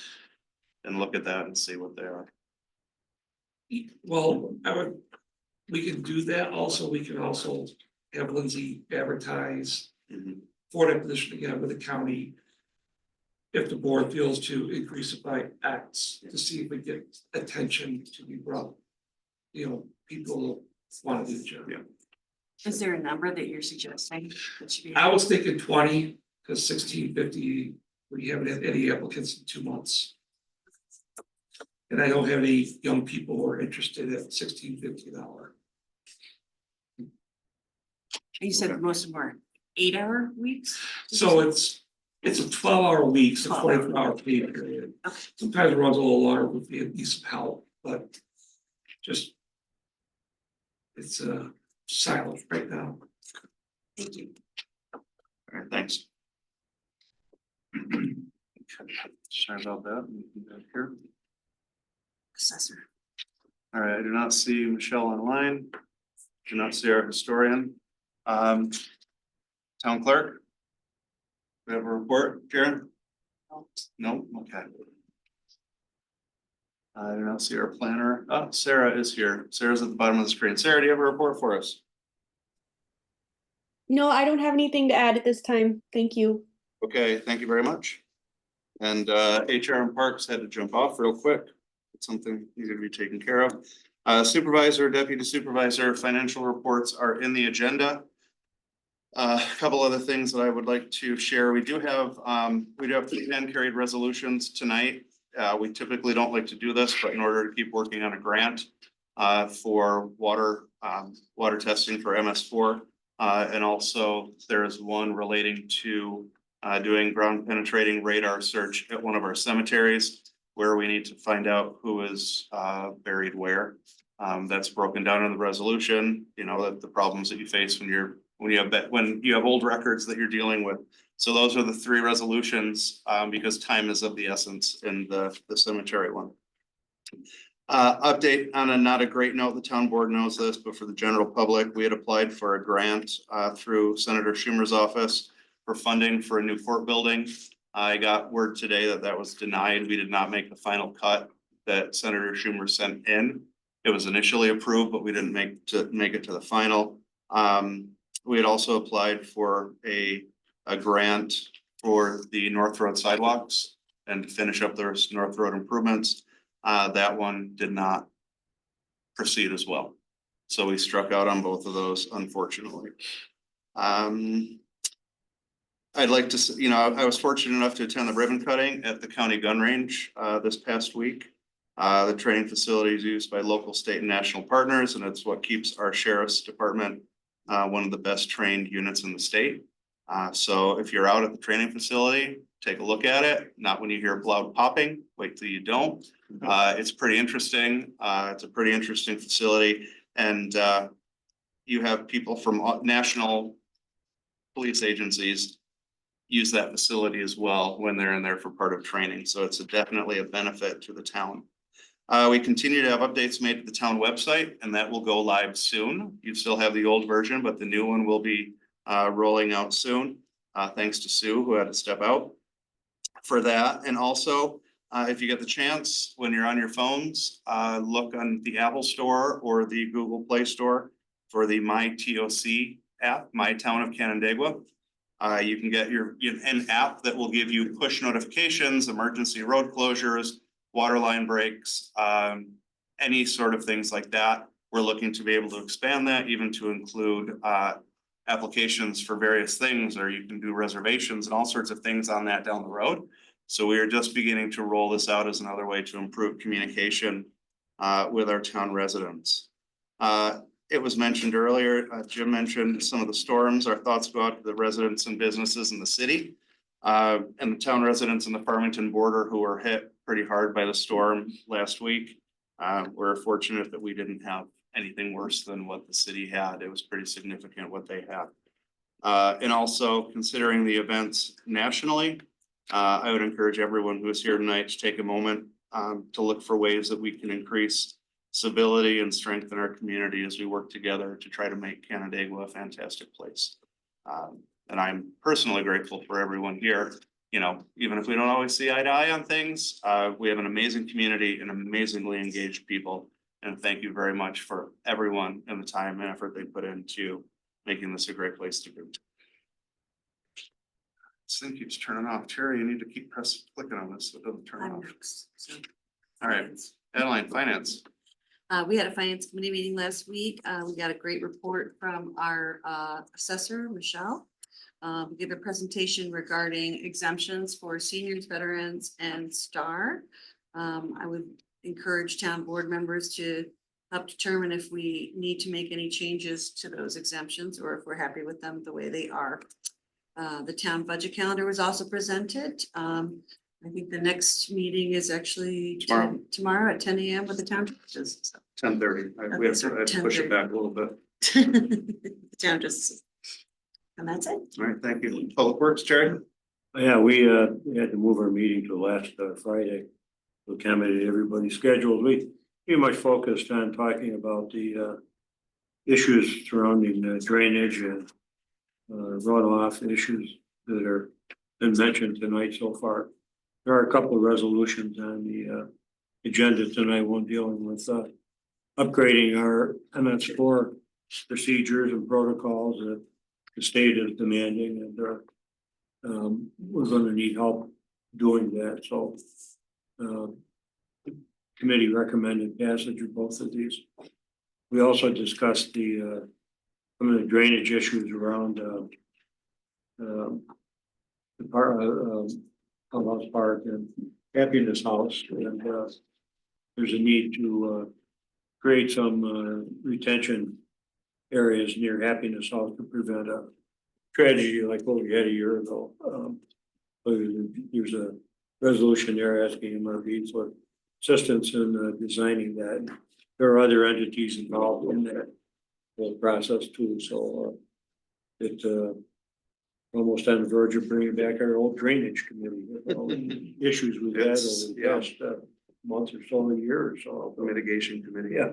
And look at that and see what they are. Well, we can do that. Also, we can also have Lindsay advertise for that position again with the county. If the board feels to increase it by X, to see if we get attention to be brought. People want to do the job. Yeah. Is there a number that you're suggesting that should be? I was thinking 20, because 1650, we haven't had any applicants in 2 months. And I don't have any young people who are interested at $16.50 an hour. You said most of them are 8-hour weeks? So it's a 12-hour week, so 24-hour pay period. Sometimes it runs a little longer with the decent help, but just. It's silent right now. Thank you. All right, thanks. Sorry about that. Here. Assessor. All right, I do not see Michelle online. Do not see our historian. Town clerk? We have a report, Karen? No, okay. I do not see our planner. Oh, Sarah is here. Sarah's at the bottom of the screen. Sarah, do you have a report for us? No, I don't have anything to add at this time. Thank you. Okay, thank you very much. And HR and Parks had to jump off real quick. It's something needed to be taken care of. Supervisor, deputy supervisor, financial reports are in the agenda. A couple other things that I would like to share. We do have 3 hand carried resolutions tonight. We typically don't like to do this, but in order to keep working on a grant for water testing for MS4. And also there is one relating to doing ground penetrating radar search at one of our cemeteries where we need to find out who is buried where. That's broken down in the resolution, the problems that you face when you have old records that you're dealing with. So those are the 3 resolutions because time is of the essence in the cemetery one. Update on a not a great note, the town board knows this, but for the general public, we had applied for a grant through Senator Schumer's office for funding for a new court building. I got word today that was denied. We did not make the final cut that Senator Schumer sent in. It was initially approved, but we didn't make it to the final. We had also applied for a grant for the North Road sidewalks and to finish up those North Road improvements. That one did not proceed as well. So we struck out on both of those, unfortunately. I'd like to, I was fortunate enough to attend the ribbon cutting at the county gun range this past week. The training facility is used by local, state and national partners, and it's what keeps our sheriff's department one of the best trained units in the state. So if you're out at the training facility, take a look at it. Not when you hear loud popping, wait till you don't. It's pretty interesting. It's a pretty interesting facility. And you have people from national police agencies use that facility as well when they're in there for part of training. So it's definitely a benefit to the town. We continue to have updates made to the town website, and that will go live soon. You still have the old version, but the new one will be rolling out soon. Thanks to Sue, who had to step out. for that. And also, if you get the chance, when you're on your phones, look on the Apple Store or the Google Play Store for the My TOC app, My Town of Canandaigua. You can get an app that will give you push notifications, emergency road closures, water line breaks, any sort of things like that. We're looking to be able to expand that even to include applications for various things, or you can do reservations and all sorts of things on that down the road. So we are just beginning to roll this out as another way to improve communication with our town residents. It was mentioned earlier, Jim mentioned some of the storms. Our thoughts go out to the residents and businesses in the city. And the town residents in the Farmington border who were hit pretty hard by the storm last week. We're fortunate that we didn't have anything worse than what the city had. It was pretty significant what they had. And also considering the events nationally, I would encourage everyone who is here tonight to take a moment to look for ways that we can increase civility and strengthen our community as we work together to try to make Canandaigua a fantastic place. And I'm personally grateful for everyone here. You know, even if we don't always see eye to eye on things, we have an amazing community and amazingly engaged people. And thank you very much for everyone and the time and effort they put into making this a great place to be. This thing keeps turning off. Terry, you need to keep clicking on this so it doesn't turn I'm off. next, so. All right, Adeline, finance. We had a finance committee meeting last week. We got a great report from our assessor, Michelle. We gave a presentation regarding exemptions for seniors, veterans, and STAR. I would encourage town board members to help determine if we need to make any changes to those exemptions or if we're happy with them the way they are. The town budget calendar was also presented. I think the next meeting is actually tomorrow at 10 a.m. with the town judges. So. 10:30. We have to push it back a little bit. The town justices. And that's it. All right, thank you. Public Works, Terry? Yeah, we had to move our meeting to last Friday to accommodate everybody's schedules. We pretty much focused on talking about the issues surrounding drainage and runoff issues that are been mentioned tonight so far. There are a couple of resolutions on the agenda tonight, one dealing with upgrading our MS4 procedures and protocols that the state is demanding, and we're going to need help doing that. So committee recommended passage of both of these. We also discussed some of the drainage issues around the House Park and Happiness House, and there's a need to create some retention areas near Happiness House to prevent a tragedy like what we had a year ago. There's a resolution there asking MRB for assistance in designing that. There are other entities involved in that whole process too, so it almost on the verge of bringing back our old drainage committee with all the issues we've had over the past month or so, a year or so. The mitigation committee. Yeah.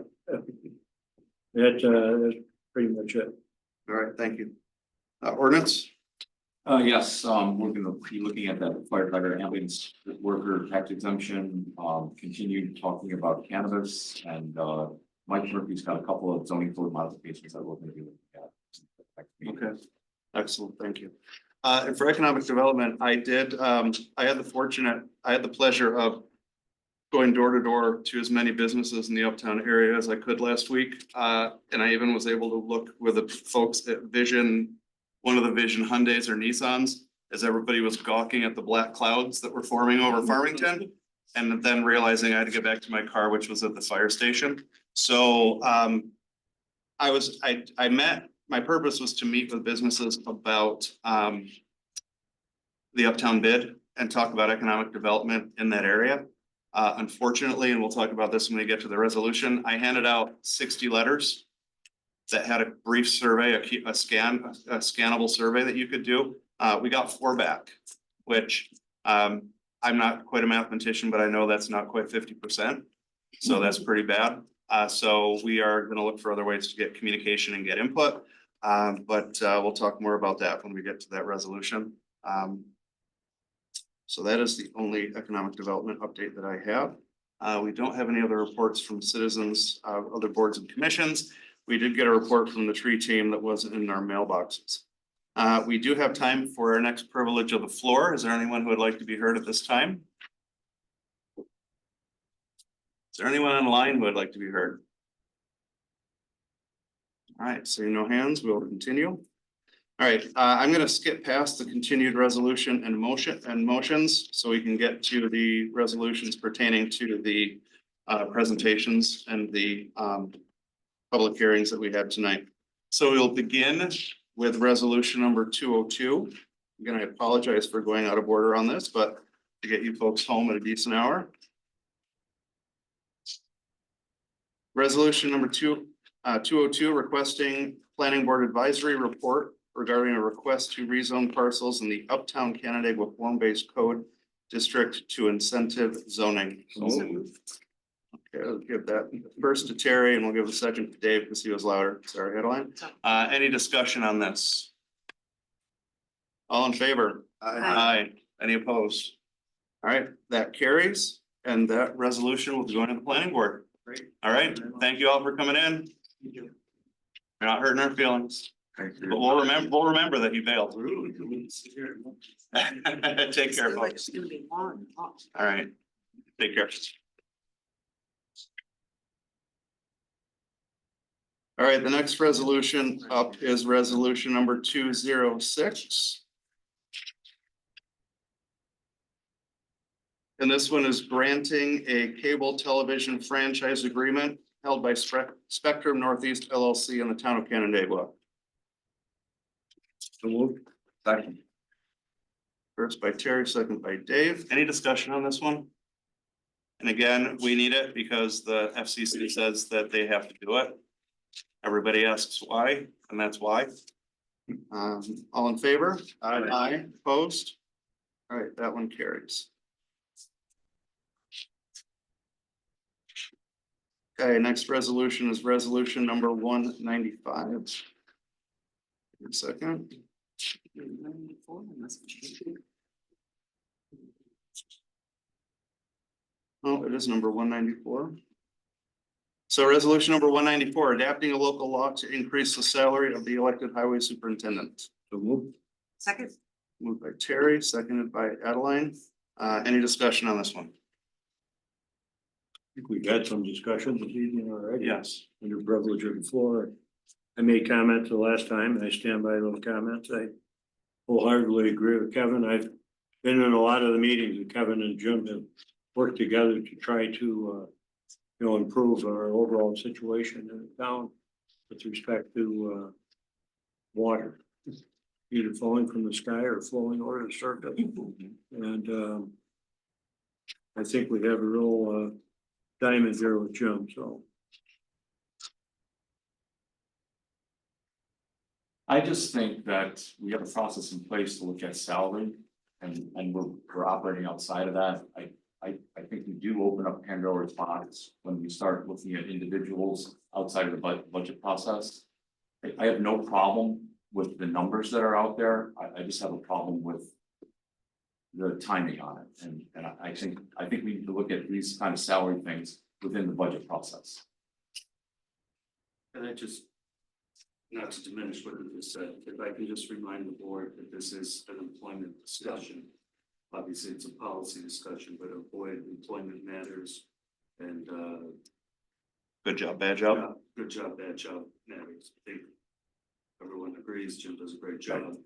That's pretty much it. All right, thank you. Ordinance? Yes, we're gonna be looking at that firefighter ambulance worker tax exemption, continue talking about cannabis, and Mike Murphy's got a couple of zoning code modifications that we're gonna be looking at. Okay, excellent, thank you. And for economic development, I had the pleasure of going door to door to as many businesses in the uptown area as I could last week. And I even was able to look with the folks at one of the Vision Hyundais or Nissans, as everybody was gawking at the black clouds that were forming over Farmington. And then realizing I had to get back to my car, which was at the fire station. So my purpose was to meet with businesses about the uptown bid and talk about economic development in that area. Unfortunately, and we'll talk about this when we get to the resolution, I handed out 60 letters that had a brief survey, a scannable survey that you could do. We got 4 back, which I'm not quite a mathematician, but I know that's not quite 50%. So that's pretty bad. So we are going to look for other ways to get communication and get input. But we'll talk more about that when we get to that resolution. So that is the only economic development update that I have. We don't have any other reports from citizens, other boards and commissions. We did get a report from the tree team that wasn't in our mailboxes. We do have time for our next privilege of the floor. Is there anyone who would like to be heard at this time? Is there anyone online who would like to be heard? All right, seeing no hands, we'll continue. All right, I'm gonna skip past the continued resolution and motions, so we can get to the resolutions pertaining to the presentations and the public hearings that we had tonight. So we'll begin with resolution number 202. Again, I apologize for going out of order on this, but to get you folks home at a decent hour. Resolution number 202, requesting planning board advisory report regarding a request to rezone parcels in the Uptown Canandaigua form-based code district to incentive zoning. Okay, I'll give that first to Terry and we'll give the second to Dave because he was louder. Sorry, headline. Any discussion on this? All in favor? Aye. Any opposed? All right, that carries and that resolution will be going to the planning board. Great. All right, thank you all for coming in. You're not hurting our feelings. But we'll remember that you bailed. Take care, folks. All right, take care. All right, the next resolution up is resolution number 206. And this one is granting a cable television franchise agreement held by Spectrum Northeast LLC in the town of Canandaigua. Second. First by Terry, second by Dave. Any discussion on this one? And again, we need it because the FCC says that they have to do it. Everybody asks why, and that's why. All in favor? Aye. Opposed? All right, that one carries. Okay, next resolution is resolution number 195. Give me a second. Oh, it is number 194. So resolution number 194, adapting a local law to increase the salary of the elected highway superintendent. So moved. Second. Moved by Terry, seconded by Adeline. Any discussion on this one? I think we've had some discussion this evening already. Yes. Under privilege of the floor. I made comments the last time and I stand by those comments. I wholeheartedly agree with Kevin. I've been in a lot of the meetings that Kevin and Jim have worked together to try to improve our overall situation in the town with respect to water, either flowing from the sky or flowing over the surface. And I think we have a real diamond here with Jim, so. I just think that we have a process in place to look at salary and we're operating outside of that. I think we do open up Pandora's box when we start looking at individuals outside of the budget process. I have no problem with the numbers that are out there. I just have a problem with the timing on it. And I think we need to look at these kind of salary things within the budget process. And I just, not to diminish what you just said, if I can just remind the board that this is an employment discussion. Obviously, it's a policy discussion, but avoid employment matters and good job, bad job. Good job, bad job matters. I think everyone agrees Jim does a great job.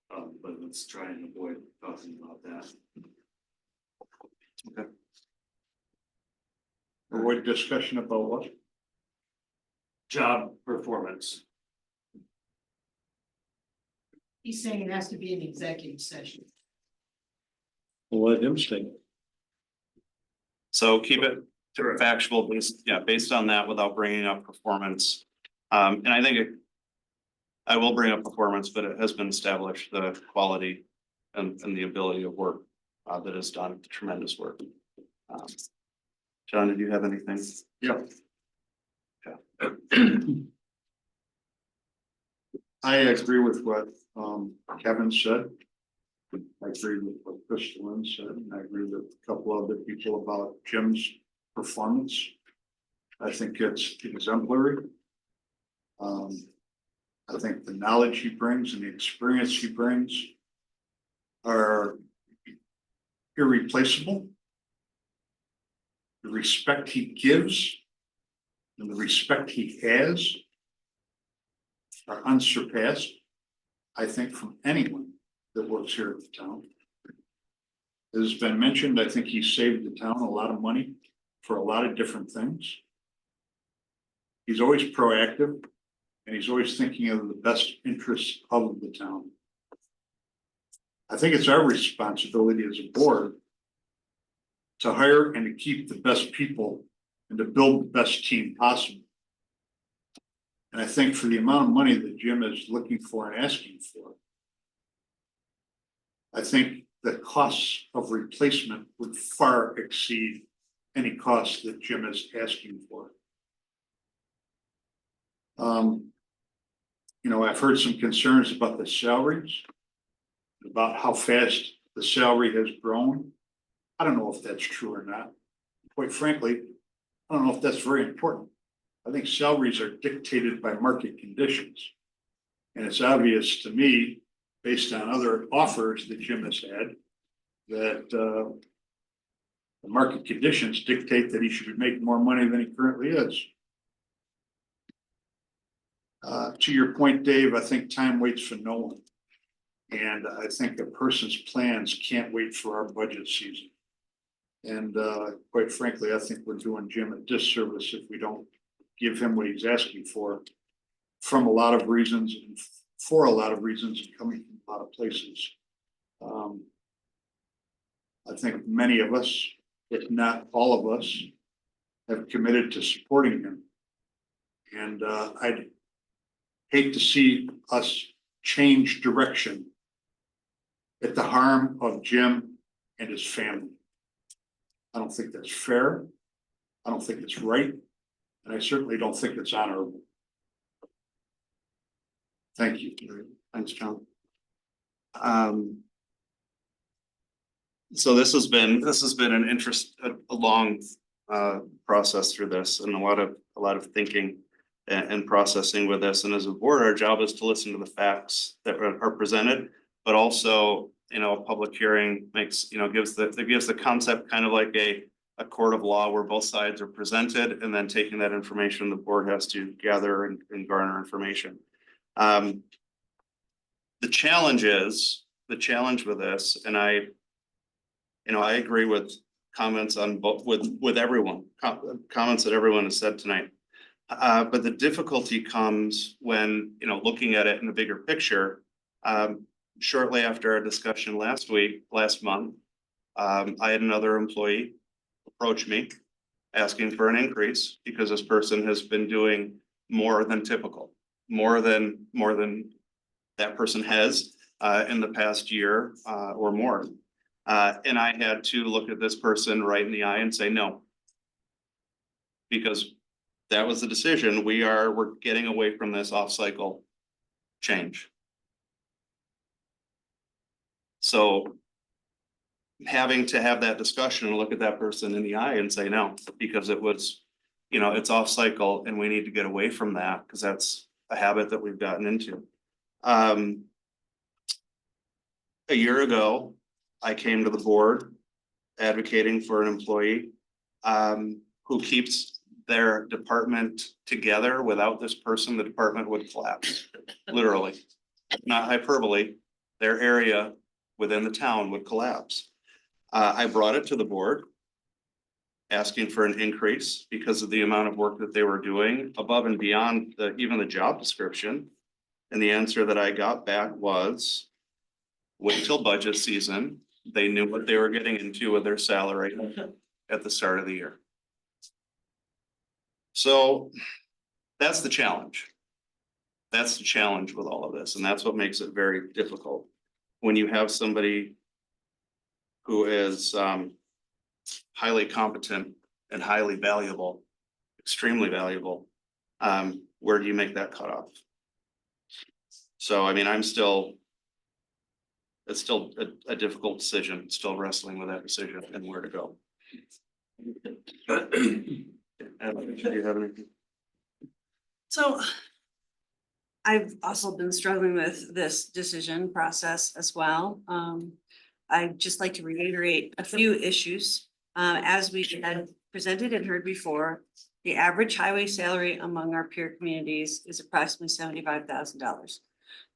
But let's try and avoid talking about that. Okay. Avoid discussion about what? Job performance. He's saying it has to be an executive session. We'll let him stay. So keep it factual, based on that without bringing up performance. And I think I will bring up performance, but it has been established the quality and the ability of work that is done, tremendous work. John, did you have anything? Yeah. Yeah. I agree with what Kevin said. I agree with what Crystal Lynn said, and I agree with a couple other people about Jim's performance. I think it's exemplary. I think the knowledge he brings and the experience he brings are irreplaceable. The respect he gives and the respect he has are unsurpassed, I think, from anyone that works here at the town. As has been mentioned, I think he saved the town a lot of money for a lot of different things. He's always proactive and he's always thinking of the best interests of the town. I think it's our responsibility as a board to hire and to keep the best people and to build the best team possible. And I think for the amount of money that Jim is looking for and asking for, I think the costs of replacement would far exceed any costs that Jim is asking for. You know, I've heard some concerns about the salaries, about how fast the salary has grown. I don't know if that's true or not. Quite frankly, I don't know if that's very important. I think salaries are dictated by market conditions. And it's obvious to me, based on other offers that Jim has had, that the market conditions dictate that he should be making more money than he currently is. To your point, Dave, I think time waits for no one. And I think a person's plans can't wait for our budget season. And quite frankly, I think we're doing Jim a disservice if we don't give him what he's asking for from a lot of reasons and for a lot of reasons and coming from a lot of places. I think many of us, if not all of us, have committed to supporting him. And I'd hate to see us change direction at the harm of Jim and his family. I don't think that's fair. I don't think it's right. And I certainly don't think it's honorable. Thank you. Thanks, John. So this has been an a long process through this and a lot of thinking and processing with this. And as a board, our job is to listen to the facts that are presented, but also, you know, a public hearing makes, you know, gives the concept kind of like a court of law where both sides are presented, and then taking that information, the board has to gather and garner information. The challenge with this, and I agree with comments on both with everyone, comments that everyone has said tonight. But the difficulty comes when, you know, looking at it in the bigger picture. Shortly after our discussion last month, I had another employee approach me asking for an increase because this person has been doing more than typical, more than that person has in the past year or more. And I had to look at this person right in the eye and say no, because that was the decision. We're getting away from this off-cycle change. So having to have that discussion and look at that person in the eye and say no, because it was, you know, it's off cycle and we need to get away from that because that's a habit that we've gotten into. A year ago, I came to the board advocating for an employee who keeps their department together. Without this person, the department would collapse, literally, not hyperbole. Their area within the town would collapse. I brought it to the board, asking for an increase because of the amount of work that they were doing above and beyond even the job description. And the answer that I got back was, wait till budget season. They knew what they were getting into with their salary at the start of the year. So that's the challenge. That's the challenge with all of this. And that's what makes it very difficult. When you have somebody who is highly competent and highly valuable, extremely valuable, where do you make that cutoff? So, I mean, I'm still, it's still a difficult decision, still wrestling with that decision and where to go. Adam, do you have anything? So I've also been struggling with this decision process as well. I'd just like to reiterate a few issues. As we had presented and heard before, the average highway salary among our peer communities is approximately $75,000.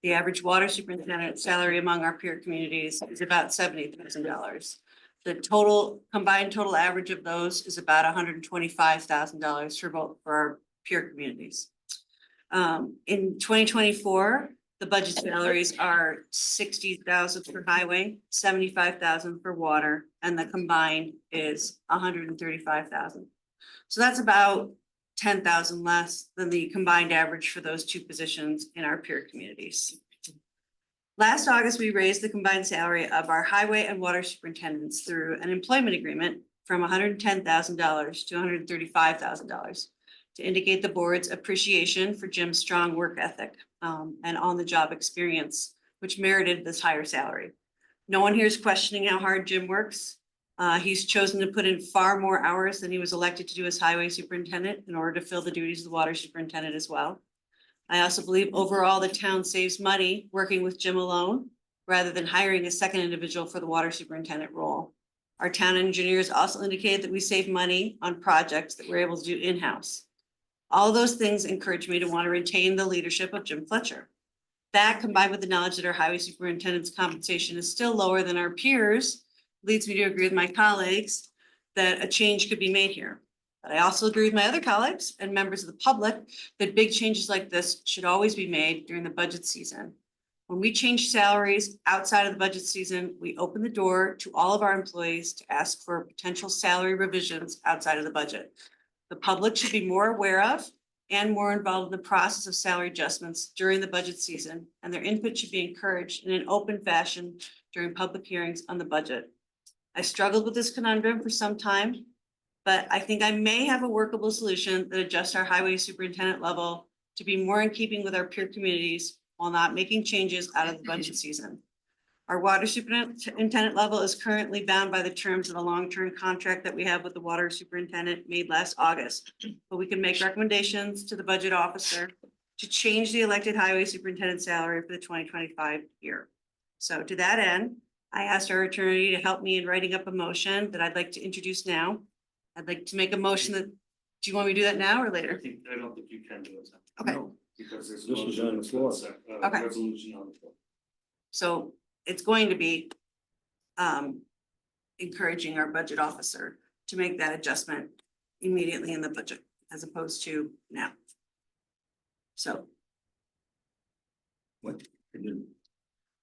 The average water superintendent salary among our peer communities is about $70,000. The combined total average of those is about $125,000 for our peer communities. In 2024, the budget salaries are $60,000 for highway, $75,000 for water, and the combined is $135,000. So that's about $10,000 less than the combined average for those two positions in our peer communities. Last August, we raised the combined salary of our highway and water superintendents through an employment agreement from $110,000 to $135,000 to indicate the board's appreciation for Jim's strong work ethic and on-the-job experience, which merited this higher salary. No one here is questioning how hard Jim works. He's chosen to put in far more hours than he was elected to do as highway superintendent in order to fill the duties of the water superintendent as well. I also believe overall the town saves money working with Jim alone rather than hiring a second individual for the water superintendent role. Our town engineers also indicated that we save money on projects that we're able to do in-house. All those things encourage me to want to retain the leadership of Jim Fletcher. That, combined with the knowledge that our highway superintendent's compensation is still lower than our peers, leads me to agree with my colleagues that a change could be made here. But I also agree with my other colleagues and members of the public that big changes like this should always be made during the budget season. When we change salaries outside of the budget season, we open the door to all of our employees to ask for potential salary revisions outside of the budget. The public should be more aware of and more involved in the process of salary adjustments during the budget season, and their input should be encouraged in an open fashion during public hearings on the budget. I struggled with this conundrum for some time, but I think I may have a workable solution that adjusts our highway superintendent level to be more in keeping with our peer communities while not making changes out of the budget season. Our water superintendent level is currently bound by the terms of the long-term contract that we have with the water superintendent made last August. But we can make recommendations to the budget officer to change the elected highway superintendent salary for the 2025 year. So to that end, I asked our attorney to help me in writing up a motion that I'd like to introduce now. I'd like to make a motion that, do you want me to do that now or later? I don't think you can do it. Okay. No, because there's. This is on the floor. Okay. Resolution on the floor. So it's going to be encouraging our budget officer to make that adjustment immediately in the budget as opposed to now. So What?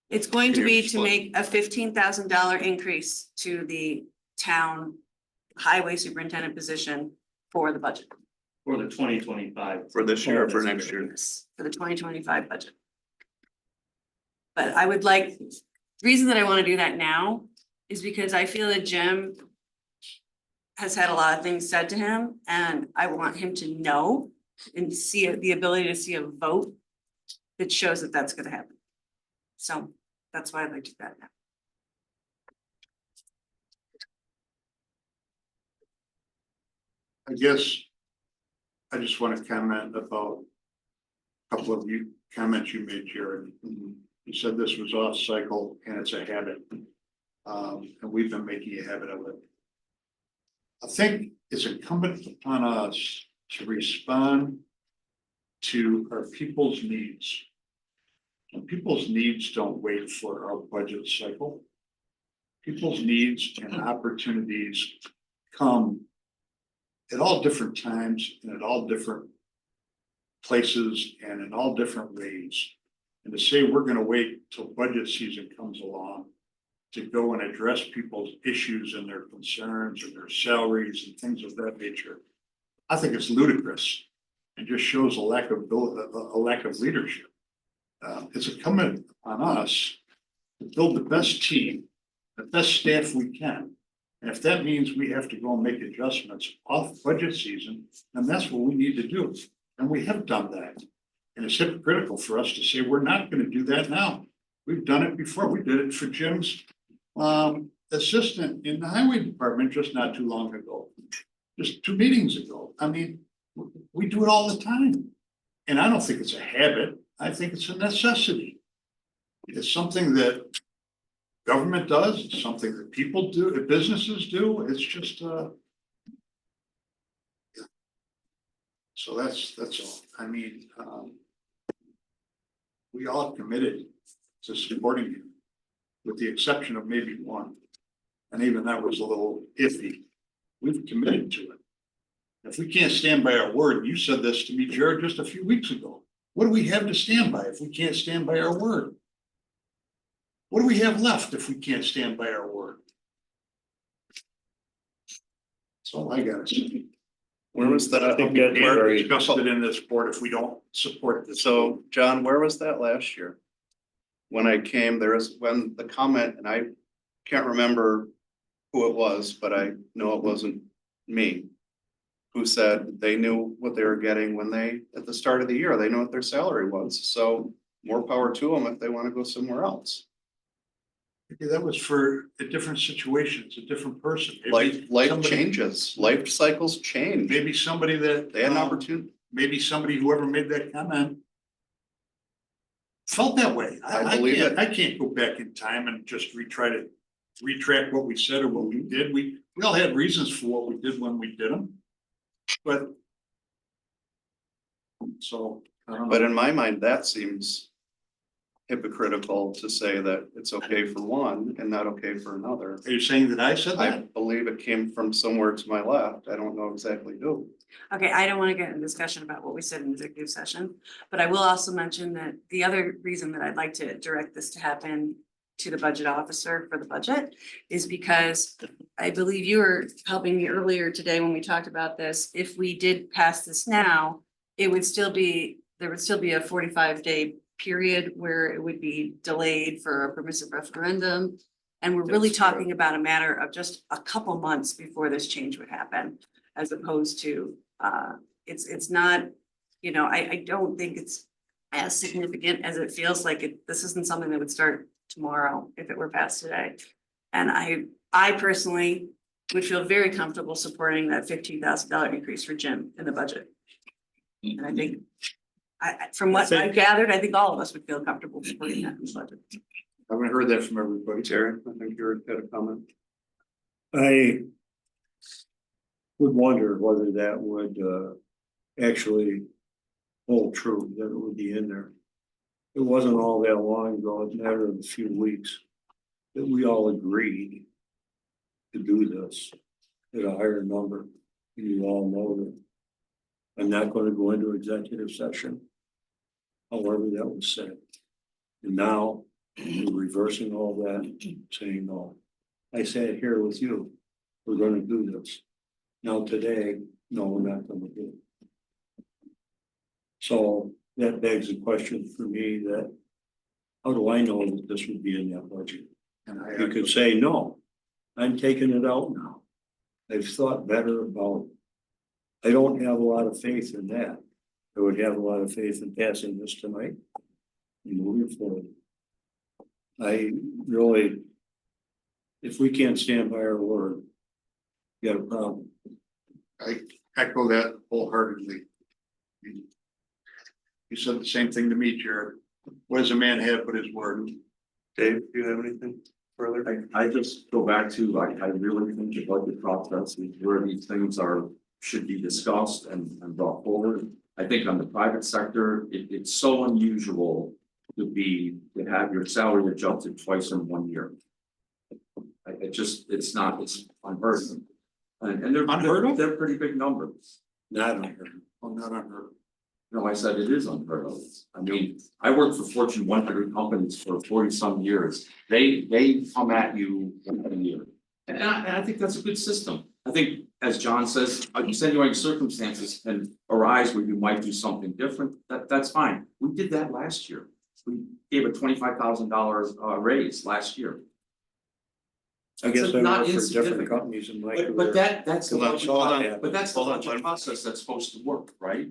it's going to be to make a $15,000 increase to the town highway superintendent position for the budget. For the 2025. For this year or for next year? For the 2025 budget. But I would like, the reason that I want to do that now is because I feel that Jim has had a lot of things said to him, and I want him to know and see the ability to see a vote that shows that that's going to happen. So that's why I'd like to do that now. I guess I just want to comment about a couple of comments you made, Jared. You said this was off cycle and it's a habit. And we've been making a habit of it. I think it's incumbent upon us to respond to our people's needs. And people's needs don't wait for our budget cycle. People's needs and opportunities come at all different times and at all different places and in all different ways. And to say we're going to wait till budget season comes along to go and address people's issues and their concerns and their salaries and things of that nature, I think it's ludicrous and just shows a lack of leadership. It's incumbent on us to build the best team, the best staff we can. And if that means we have to go and make adjustments off budget season, then that's what we need to do. And we have done that. And it's hypocritical for us to say we're not going to do that now. We've done it before. We did it for Jim's assistant in the highway department just not too long ago. Just 2 meetings ago. I mean, we do it all the time. And I don't think it's a habit. I think it's a necessity. It's something that government does, it's something that people do, that businesses do. It's just so that's all. I mean, we all committed to supporting you, with the exception of maybe one. And even that was a little iffy. We've committed to it. If we can't stand by our word, you said this to me, Jared, just a few weeks ago. What do we have to stand by if we can't stand by our word? What do we have left if we can't stand by our word? That's all I gotta say. Where was that? I think we're disgusted in this board if we don't support this. So, John, where was that last year? When I came, there was when the comment, and I can't remember who it was, but I know it wasn't me. Who said they knew what they were getting when they, at the start of the year, they knew what their salary was, so more power to them if they wanna go somewhere else. Okay, that was for a different situation, it's a different person. Maybe Life somebody- changes, life cycles change, Maybe somebody that. they had an opportunity. Maybe somebody, whoever made that comment. Felt that way. I believe it. I can't go back in time and just retract what we said or what we did. We all had reasons for what we did when we did them. But. So, I don't know. But in my mind, that seems hypocritical to say that it's okay for one and not okay for another. Are you saying that I said I that? believe it came from somewhere to my left. I don't know exactly who. Okay, I don't want to get in discussion about what we said in executive session, but I will also mention that the other reason that I'd like to direct this to happen to the budget officer for the budget is because I believe you were helping me earlier today when we talked about this. If we did pass this now, it would still be, there would still be a 45-day period where it would be delayed for a permissive referendum. And we're really talking about a matter of just a couple months before this change would happen, as opposed to, it's not, you know, I don't think it's as significant as it feels like it, this isn't something that would start tomorrow if it were passed today. And I personally would feel very comfortable supporting that $15,000 increase for Jim in the budget. And I think, from what I've gathered, I think all of us would feel comfortable supporting that in the budget. I haven't heard that from everybody. Terry, I think you had a comment. I would wonder whether that would actually hold true, that it would be in there. It wasn't all that long ago, it's a matter of a few weeks, that we all agreed to do this at a higher number. And you all know that I'm not going to go into executive session. However, that was said. And now we're reversing all that, saying, no, I sat here with you. We're going to do this. Now today, no, we're not going to do it. So that begs a question for me that, how do I know that this would be in that budget? And You could say, no, I'm taking it out now. I've thought better about, I don't have a lot of faith in that. I would have a lot of faith in passing this tonight and moving forward. I really, if we can't stand by our word, we got a problem. I echo that wholeheartedly. You said the same thing to me, Jared. What does a man have but his word? Dave, do you have anything further? I just go back to, I really think the budget process is where these things should be discussed and brought forward. I think on the private sector, it's so unusual to have your salary adjusted twice in 1 year. It's unheard of. And they're pretty big numbers. Not unheard of. Oh, not unheard of. No, I said it is unheard of. I mean, I worked for Fortune 100 companies for 40-some years. They come at you every year. And I think that's a good system. I think, as John says, extenuating circumstances can arise where you might do something different. That's fine. We did that last year. We gave a $25,000 raise last year. I guess I Not work for different insignificant. companies in my career. But that's the Hold on, budget, hold on. but that's the Hold on, budget process that's supposed to work, right?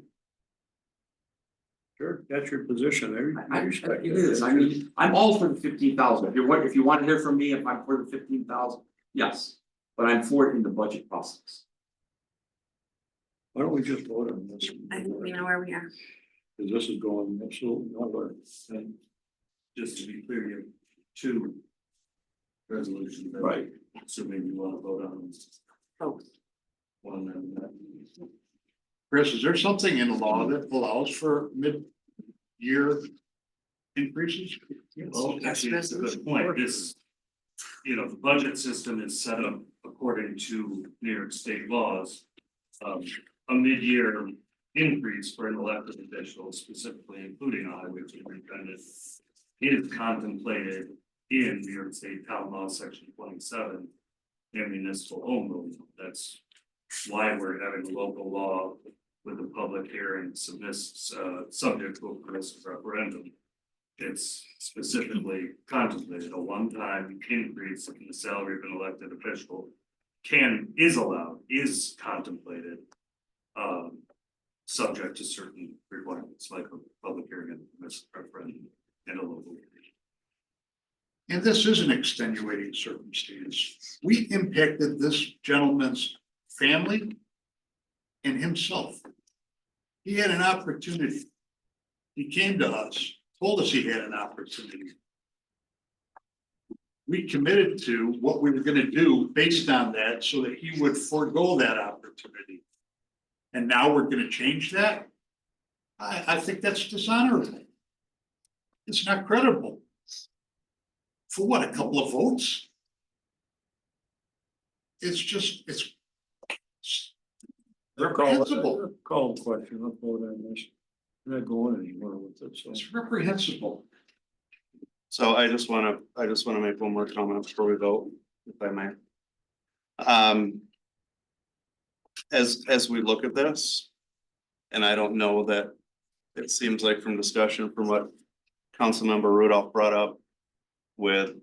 Sure, that's your position. I respect It is, I mean, I'm all for the 15,000. If you want to hear from me, if I'm for the 15,000, yes. But I'm for it in the budget process. Why don't we just vote on this? I think we know where we are. Cause this is going absolutely nowhere. And just to be clear, you have two resolutions. Right. Assuming you wanna vote on Oh, one and that. Chris, is there something in the law that allows for mid-year increases? Well, actually, that's a good point. This, you know, the budget system is set up according to New York state laws. A mid-year increase for an elected official, specifically including a highway superintendent, is contemplated in New York State Town Law, Section 27, and municipal home rule. That's why we're having a local law with a public hearing subject to a progressive referendum. It's specifically contemplated, a one-time increase in the salary of an elected official is contemplated. Subject to certain requirements, like a public hearing and a referendum and a local hearing. And this is an extenuating circumstance. We impacted this gentleman's family and himself. He had an opportunity. He came to us, told us he had an opportunity. We committed to what we were gonna do based on that so that he would forego that opportunity. And now we're gonna change that? I think that's dishonorable. It's not credible. For what, a couple of votes? It's just, it's reprehensible. Call the question, let's vote on this. We're not going anywhere with it, so. It's reprehensible. So I just wanna make one more comment before we vote, if I may. As we look at this, and I don't know that, it seems like from discussion from what Councilmember Rudolph brought up with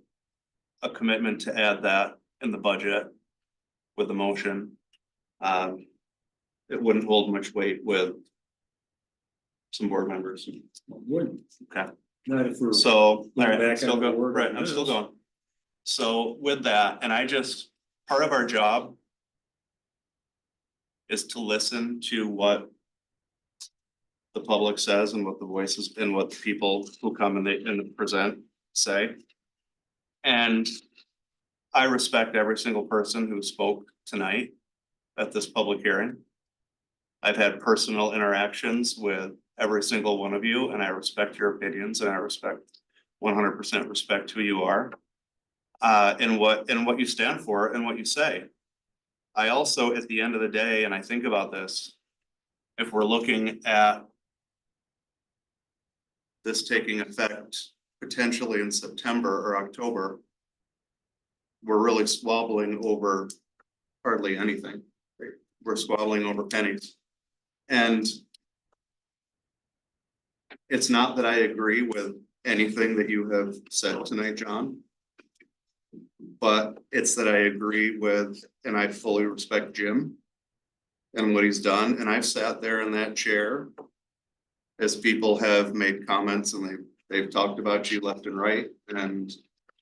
a commitment to add that in the budget with the motion, it wouldn't hold much weight with some board members. Wouldn't, Okay. not if we're. So, all right, Back still on the go, word right, on I'm still this. going. So with that, and part of our job is to listen to what the public says and what the voices and what the people who come and present say. And I respect every single person who spoke tonight at this public hearing. I've had personal interactions with every single one of you, and I respect your opinions, and I respect 100% respect who you are. And what you stand for and what you say. I also, at the end of the day, and I think about this, if we're looking at this taking effect potentially in September or October, we're really squabbling over hardly anything. We're squabbling over pennies. And it's not that I agree with anything that you have said tonight, John. But it's that I agree with, and I fully respect Jim and what he's done, and I've sat there in that chair as people have made comments and they've talked about you left and right and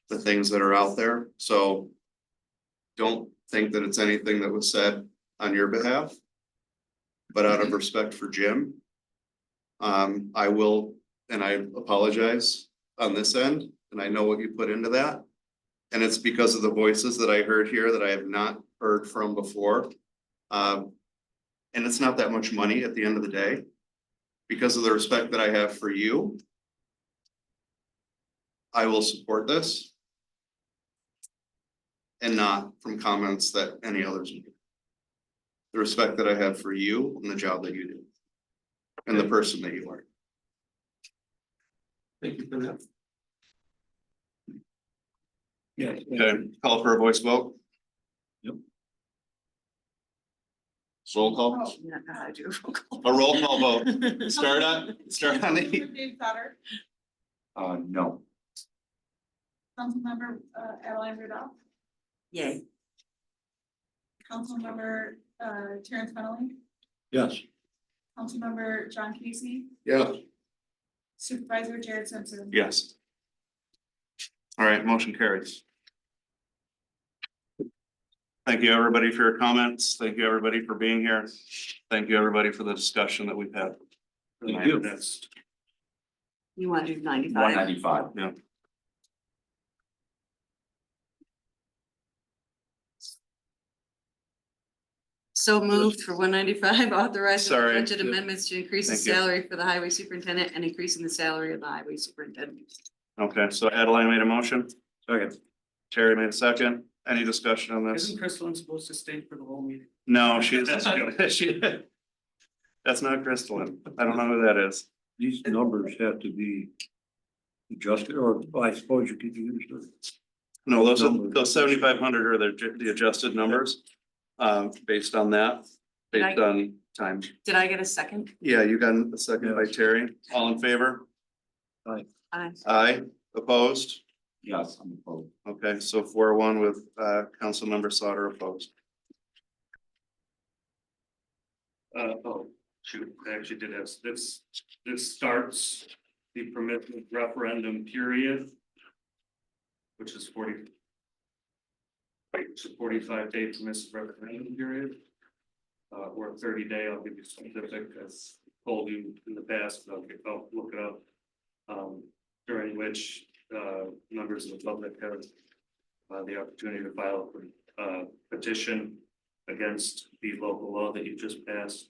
the things that are out there. So don't think that it's anything that was said on your behalf, but out of respect for Jim, I will, and I apologize on this end, and I know what you put into that. And it's because of the voices that I heard here that I have not heard from before. And it's not that much money at the end of the day. Because of the respect that I have for you, I will support this. And not from comments that any others make. The respect that I have for you and the job that you do. And the person that you are. Thank you for that. Yeah. Okay, call for a voice vote. Yep. Roll call, Oh, yeah, I do. a roll call vote. Start on the, Dave Sutter, No. Councilmember Adeline Rudolph, Yay. Councilmember Terrence Fennelly, Yes. Councilmember John Casey, Yeah. Supervisor Jared Simpson. Yes. All right, motion carries. Thank you, everybody, for your comments. Thank you, everybody, for being here. Thank you, everybody, for the discussion that we've had. Thank you. Next. You want to do 95? 195. Yeah. So moved for 195, authorizing Sorry. budget amendments to increase the Thank you. salary for the highway superintendent and increasing the salary of the highway superintendent. Okay, so Adeline made a motion. Second. Terry made a second. Any discussion on this? Isn't Crystalline supposed to stay for the whole meeting? No, she, that's not Crystalline. I don't know who that is. These numbers have to be adjusted, or I suppose you could use them. No, those 7,500 are the adjusted numbers. Based on that, based on time. Did I get a second? Yeah, you got a second by Terry. All in favor? Aye. Aye, opposed? Yes, I'm opposed. Okay, so 4-1 with Councilmember Sauter opposed. Oh, shoot, I actually did have, this starts the permissive referendum period, which is 45-day permissive referendum period. Or 30-day, I'll give you specific, as told you in the past, but I'll look it up. During which members of the public have the opportunity to file a petition against the local law that you just passed.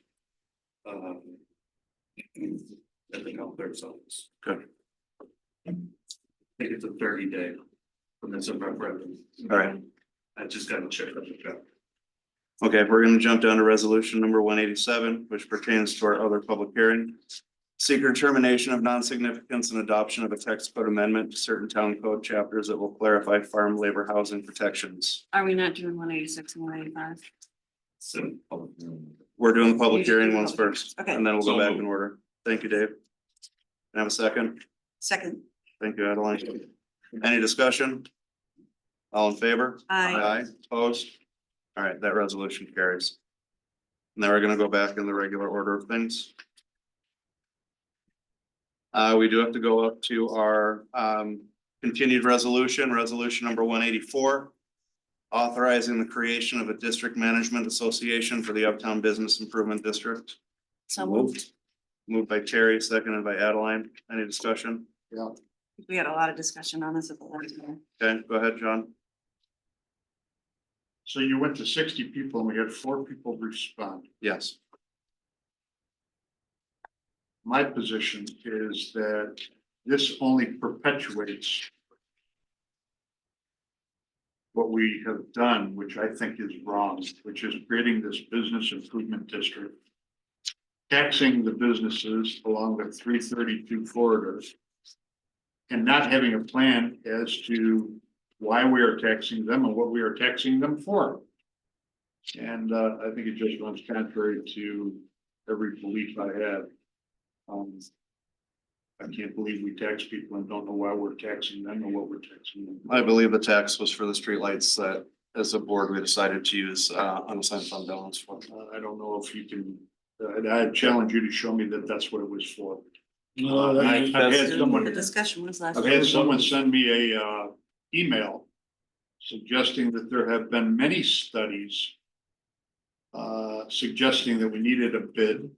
At the town clerk's office. Okay. I think it's a 30-day permissive referendum. All right. I just got to check on the job. Okay, we're gonna jump down to resolution number 187, which pertains to our other public hearing. Secret termination of non-significance and adoption of a text code amendment to certain town code chapters that will clarify farm labor housing protections. Are we not doing 186 and 185? So We're doing the public You should do hearing the ones public first, hearing. Okay. and then we'll go So back moved. in order. Thank you, Dave. Can I have a second? Second. Thank you, Adeline. Any discussion? All in favor? Aye. Opposed? All right, that resolution carries. Now we're gonna go back in the regular order of things. We do have to go up to our continued resolution number 184. Authorizing the creation of a district management association for the Uptown Business Improvement District. So moved. Moved by Terry, seconded by Adeline. Any discussion? Yeah. We had a lot of discussion on this at the last meeting. Okay, go ahead, John. So you went to 60 people and we had 4 people respond. Yes. My position is that this only perpetuates what we have done, which I think is wrong, which is creating this business improvement district, taxing the businesses along the 332 corridors, and not having a plan as to why we are taxing them and what we are taxing them for. And I think it just runs contrary to every belief I have. I can't believe we tax people and don't know why we're taxing them or what we're taxing them. I believe the tax was for the streetlights that as a board, we decided to use unassigned fund balance for. I don't know if you can, I challenge you to show me that that's what it was for. No, I've had someone, The discussion was last. I've had someone send me a email suggesting that there have been many studies suggesting that we needed a bid.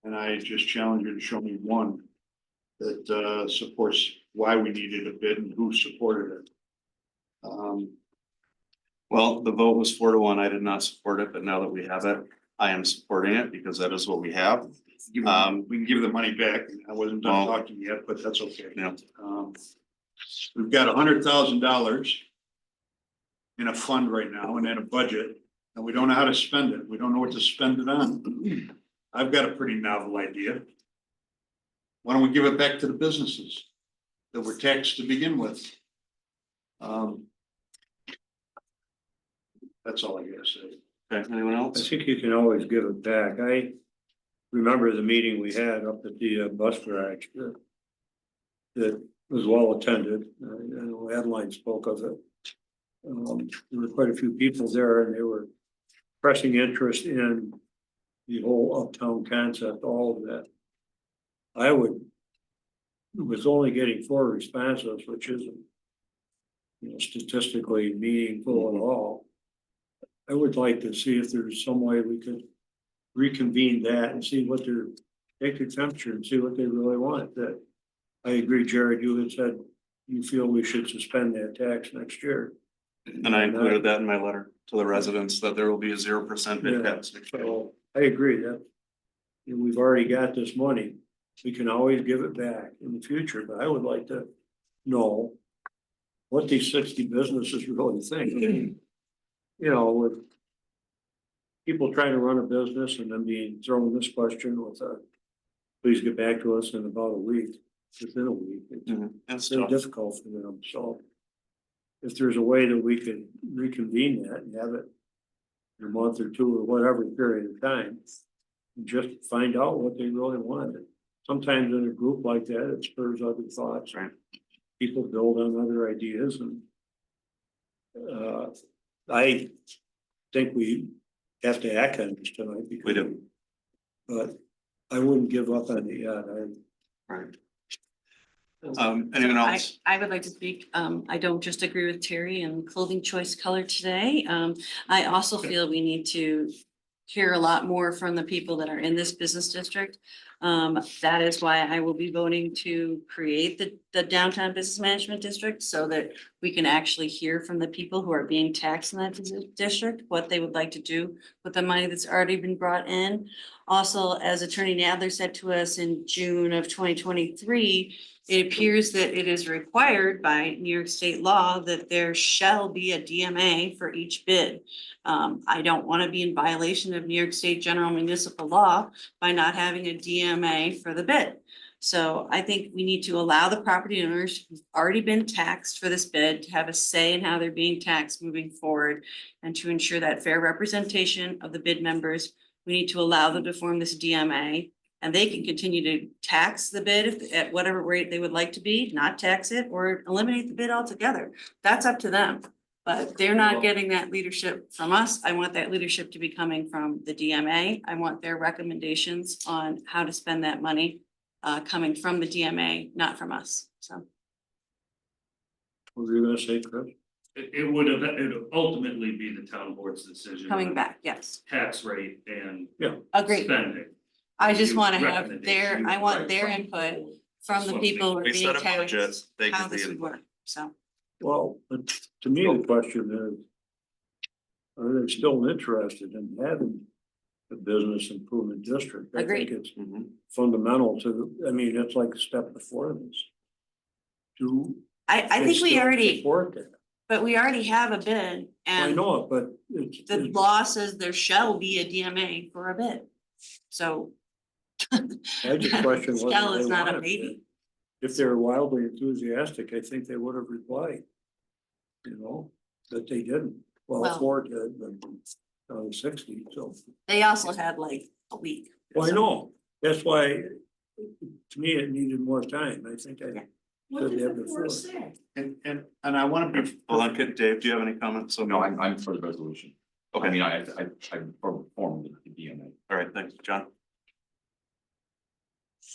And I just challenge you to show me one that supports why we needed a bid and who supported it. Well, the vote was 4-1. I did not support it, but now that we have it, I am supporting it because that is what we have. We can give the money back. I wasn't done Well, talking yet, but that's okay. Yeah. We've got $100,000 in a fund right now and in a budget, and we don't know how to spend it. We don't know what to spend it on. I've got a pretty novel idea. Why don't we give it back to the businesses that were taxed to begin with? That's all I gotta say. Okay, anyone I else? think you can always give it back. I remember the meeting we had up at the bus garage that was well attended. I know Adeline spoke of it. There were quite a few people there and they were expressing interest in the whole uptown concept, all of that. I would was only getting 4 responses, which isn't, statistically meaningful at all. I would like to see if there's some way we could reconvene that and see what their, take the temperature and see what they really want. That, I agree, Jared, you had said you feel we should suspend that tax next year. And I included that in my letter to the residents, that there will be a 0% bid Yeah, tax. so I agree that we've already got this money. We can always give it back in the future, but I would like to know what these 60 businesses really think. With people trying to run a business and then being thrown this question with please get back to us in about a week, within a week. It's very difficult for them, so if there's a way that we could reconvene that and have it in a month or 2 or whatever period of time, and just find out what they really wanted. Sometimes in a group like that, it spurs other thoughts. Right. People build on other ideas, and I think we have to act on this tonight. We do. But I wouldn't give up on it yet. Right. Anyone else? I would like to speak. I don't just agree with Terry and clothing choice color today. I also feel we need to hear a lot more from the people that are in this business district. That is why I will be voting to create the downtown business management district, so that we can actually hear from the people who are being taxed in that district, what they would like to do with the money that's already been brought in. Also, as Attorney Nadler said to us in June of 2023, it appears that it is required by New York state law that there shall be a DMA for each bid. I don't want to be in violation of New York State general municipal law by not having a DMA for the bid. So I think we need to allow the property owners who've already been taxed for this bid to have a say in how they're being taxed moving forward, and to ensure that fair representation of the bid members. We need to allow them to form this DMA, and they can continue to tax the bid at whatever rate they would like to be, not tax it, or eliminate the bid altogether. That's up to them. But they're not getting that leadership from us. I want that leadership to be coming from the DMA. I want their recommendations on how to spend that money coming from the DMA, not from us. So. What were you gonna say, Chris? It would ultimately be the town board's decision. Coming on back, yes. Tax rate and Agreed. spending. I just want to have Recommendation. I want their input from the people who are We being set a budget, taxed, they how give this the would input. work, so. Well, but to me, the question is, are they still interested in having a business improvement district? I think Agreed. it's fundamental to, it's like a step before this. I they think we still already, support that? but we already have a bid, I and know it, but it's. the law says there shall be a DMA for a bid. So. I just question whether Shall is they not a wanted maybe. it. If they're wildly enthusiastic, I think they would have replied. But they didn't. Well, Well- 4 did, but 60, so. They also had like a week. Well, I know, that's why, to me, it needed more time, I think I. What said did that the before. board say? And I want to be. Hold on, Dave, do you have any comments? So No, I'm for the resolution. Okay. I mean, I'm for the DMA. All right, thanks, John.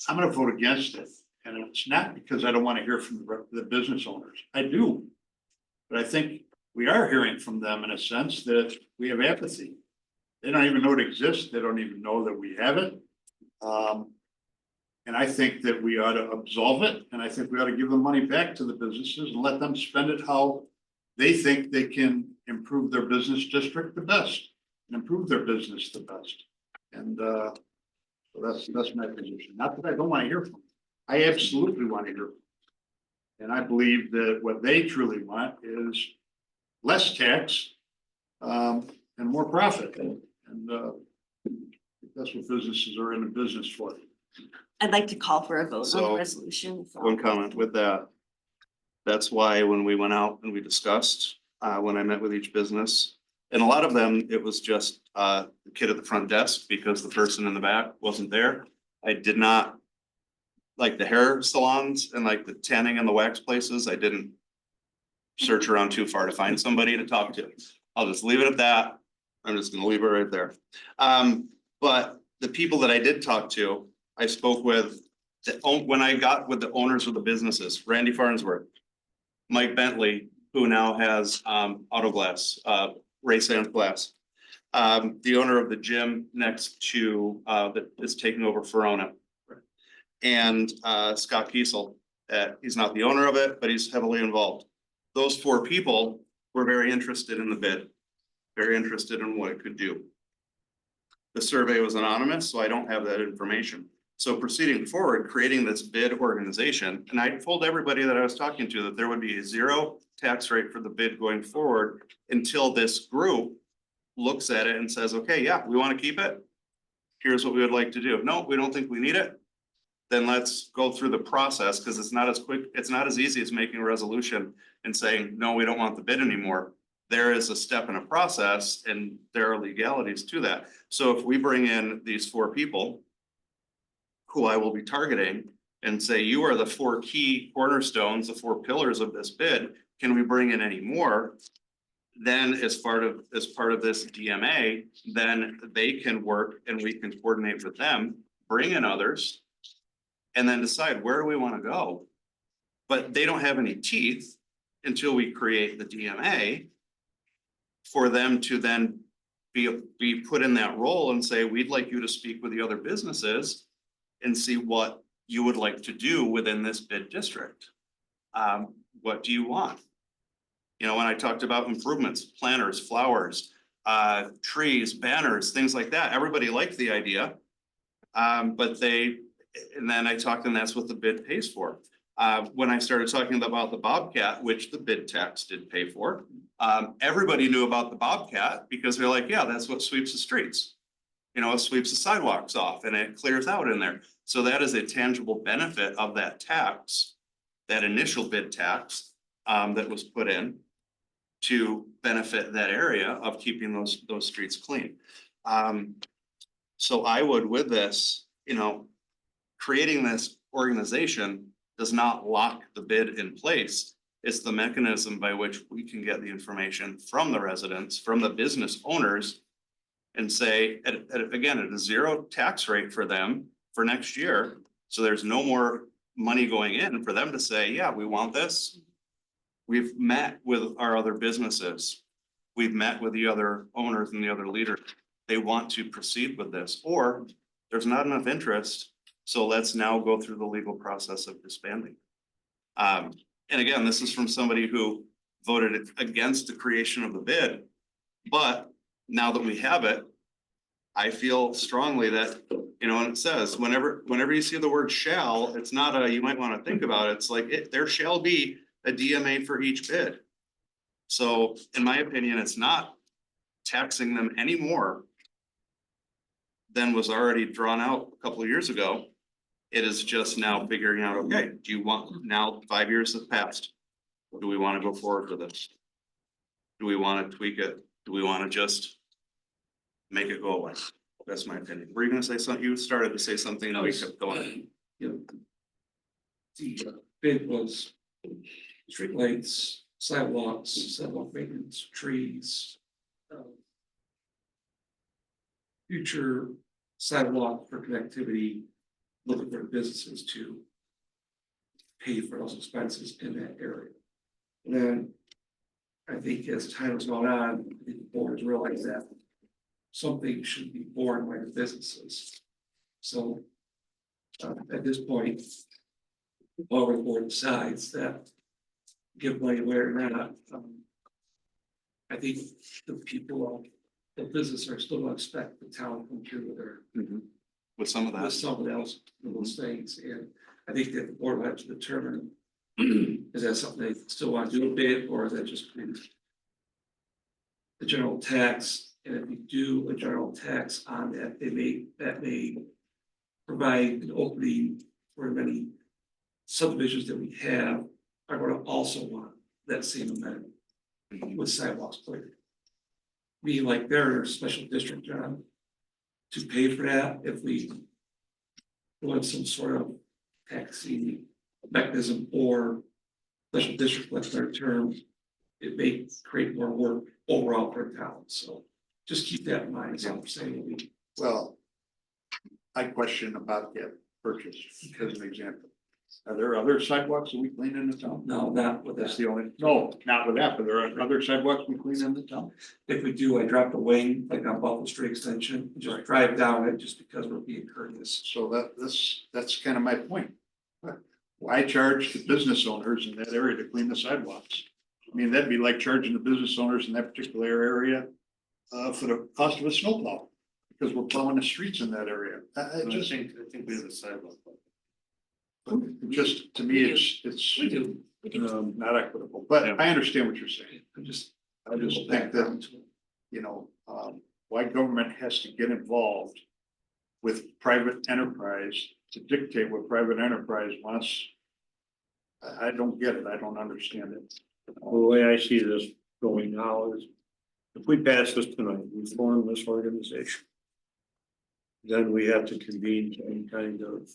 I'm gonna vote against it, and it's not because I don't want to hear from the business owners, I do. But I think we are hearing from them in a sense that we have apathy. They don't even know it exists, they don't even know that we have it. And I think that we ought to absolve it, and I think we ought to give the money back to the businesses and let them spend it how they think they can improve their business district the best, and improve their business the best. And so that's my position. Not that I don't want to hear from them. I absolutely want to hear from them. And I believe that what they truly want is less tax and more profit. And that's what businesses are in the business for. I'd like to call for a vote on So, the resolution. One comment with that. That's why when we went out and we discussed, when I met with each business, and a lot of them, it was just the kid at the front desk because the person in the back wasn't there. I did not, like the hair salons and like the tanning and the wax places, I didn't search around too far to find somebody to talk to. I'll just leave it at that. I'm just gonna leave it right there. But the people that I did talk to, I spoke with when I got with the owners of the businesses, Randy Farnsworth, Mike Bentley, who now has Auto Glass, Ray Sans Glass. The owner of the gym next to that is taking over Verona. And Scott Kiesel, he's not the owner of it, but he's heavily involved. Those four people were very interested in the bid, very interested in what it could do. The survey was anonymous, so I don't have that information. So proceeding forward, creating this bid organization, and I told everybody that I was talking to that there would be a 0 tax rate for the bid going forward until this group looks at it and says, okay, yeah, we want to keep it. Here's what we would like to do. No, we don't think we need it. Then let's go through the process, because it's not as quick, it's not as easy as making a resolution and saying, no, we don't want the bid anymore. There is a step in a process and there are legalities to that. So if we bring in these 4 people who I will be targeting and say, you are the 4 key cornerstones, the 4 pillars of this bid, can we bring in any more? Then as part of this DMA, then they can work and we can coordinate with them, bring in others, and then decide where do we want to go. But they don't have any teeth until we create the DMA for them to then be put in that role and say, we'd like you to speak with the other businesses and see what you would like to do within this bid district. What do you want? You know, when I talked about improvements, planters, flowers, trees, banners, things like that, everybody liked the idea. And then I talked, and that's what the bid pays for. When I started talking about the Bobcat, which the bid tax did pay for, everybody knew about the Bobcat because they're like, yeah, that's what sweeps the streets. You know, it sweeps the sidewalks off and it clears out in there. So that is a tangible benefit of that tax, that initial bid tax that was put in to benefit that area of keeping those streets clean. So I would, with this, you know, creating this organization does not lock the bid in place. It's the mechanism by which we can get the information from the residents, from the business owners, and say, again, at a 0 tax rate for them for next year. So there's no more money going in for them to say, yeah, we want this. We've met with our other businesses. We've met with the other owners and the other leaders. They want to proceed with this, or there's not enough interest. So let's now go through the legal process of disbanding. And again, this is from somebody who voted against the creation of the bid. But now that we have it, I feel strongly that, you know, and it says, whenever you see the word shall, it's not a, you might want to think about it. It's like, there shall be a DMA for each bid. So in my opinion, it's not taxing them any more than was already drawn out a couple of years ago. It is just now figuring out, okay, do you want, now 5 years have passed. Do we want to go forward with this? Do we want to tweak it? Do we want to just make it go away? That's my opinion. Were you gonna say something? You started to say something and we kept going. The bid was streetlights, sidewalks, sidewalk maintenance, trees. Future sidewalk for connectivity, looking for businesses to pay for those expenses in that area. And then I think as time has gone on, I think the board has realized that something should be borne by the businesses. So at this point, our board decides that give money where or not. I think the people, the business are still gonna expect the town to come through with their. With some of that. With someone else, with those things, and I think that the board will have to determine, is that something they still want to do a bid, or is that just the general tax? And if you do a general tax on that, that may provide an opening for many subdivisions that we have are going to also want that same amendment with sidewalks cleared. Being like they're a special district, John, to pay for that if we want some sort of taxing mechanism or special district, let's their term, it may create more work overall for town. So just keep that in mind, as I'm saying. Well, I question about that purchase, as an example. Are there other sidewalks that we clean in the town? No, not with That's that. the only, no, not with that, but there are other sidewalks we clean in the town. If we do, I drop a wing, like on Buffalo Street Extension, just drive down it just because we're being courteous. So that's kind of my point. Why charge the business owners in that area to clean the sidewalks? I mean, that'd be like charging the business owners in that particular area for the cost of a snowplow, because we're plowing the streets in that area. I just think we have a sidewalk. But it just, to me, it's We do. not equitable, but I understand what you're saying. I just think that, you know, why government has to get involved with private enterprise to dictate what private enterprise wants. I don't get it. I don't understand it. The way I see this going now is, if we pass this tonight, we form this organization. Then we have to convene some kind of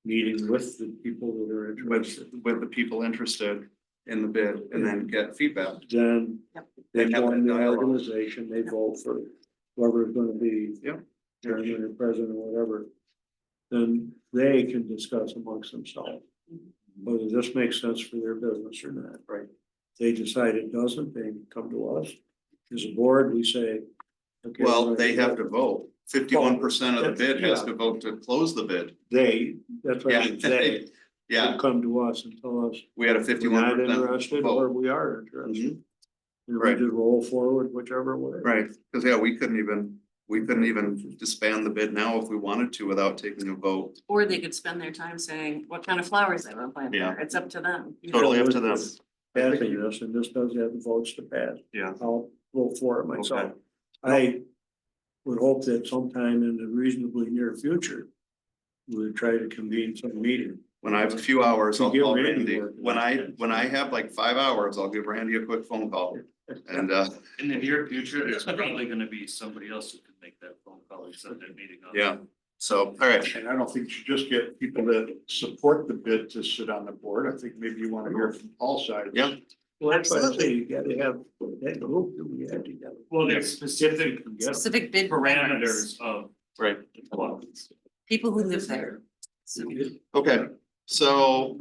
meeting with the people that are interested. With the people interested in the bid and then get feedback. Then they And have form that the dialogue. organization, they vote for whoever is gonna be. Yep. Chairman or president or whatever. Then they can discuss amongst themselves. Whether this makes sense for their business or not, right? They decide it doesn't, they come to us. As a board, we say. okay, we're Well, gonna they do have that. to vote. 51% of the bid has to vote to close the bid. That's what I mean, they. Yeah, Will come to us and tell us. we had a We're not 51% interested or vote. we are interested. And we Right. just roll forward whichever way. Right, because yeah, we couldn't even disband the bid now if we wanted to without taking a vote. Or they could spend their time saying what kind of flowers they want to plant Yeah. there. It's up to them. Totally up to them. Passing this, and this does have the votes to pass. Yeah. I'll vote for it myself. Okay. I would hope that sometime in the reasonably near future, we would try to convene some meeting. When I have a few hours, I'll To give call Randy Randy. work. When I have like 5 hours, I'll give Randy a quick phone call. And In the near future, there's probably gonna be somebody else who can make that phone call or set that meeting up. yeah, so, all right. And I don't think you should just get people that support the bid to sit on the board. I think maybe you want to hear from all sides. Yeah. Well, that's why I say you gotta have, that group that we have together. Well, there's specific Specific bid parameters of. Right. People who live there. Okay, so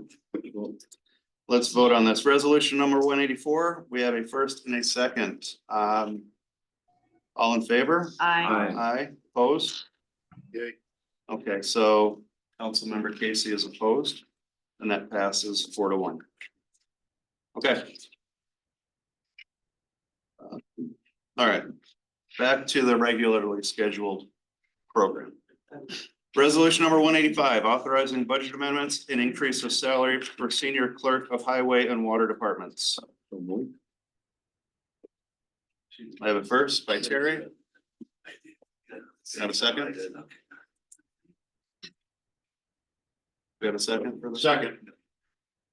let's vote on this. Resolution number 184. We have a first and a second. All in favor? I, Aye, opposed? Yay. Okay, so Councilmember Casey is opposed, and that passes 4-1. Okay. All right, back to the regularly scheduled program. Resolution number 185, authorizing budget amendments and increase of salary for senior clerk of highway and water departments. I have a first by Terry. Have a second? We have a second for the Second.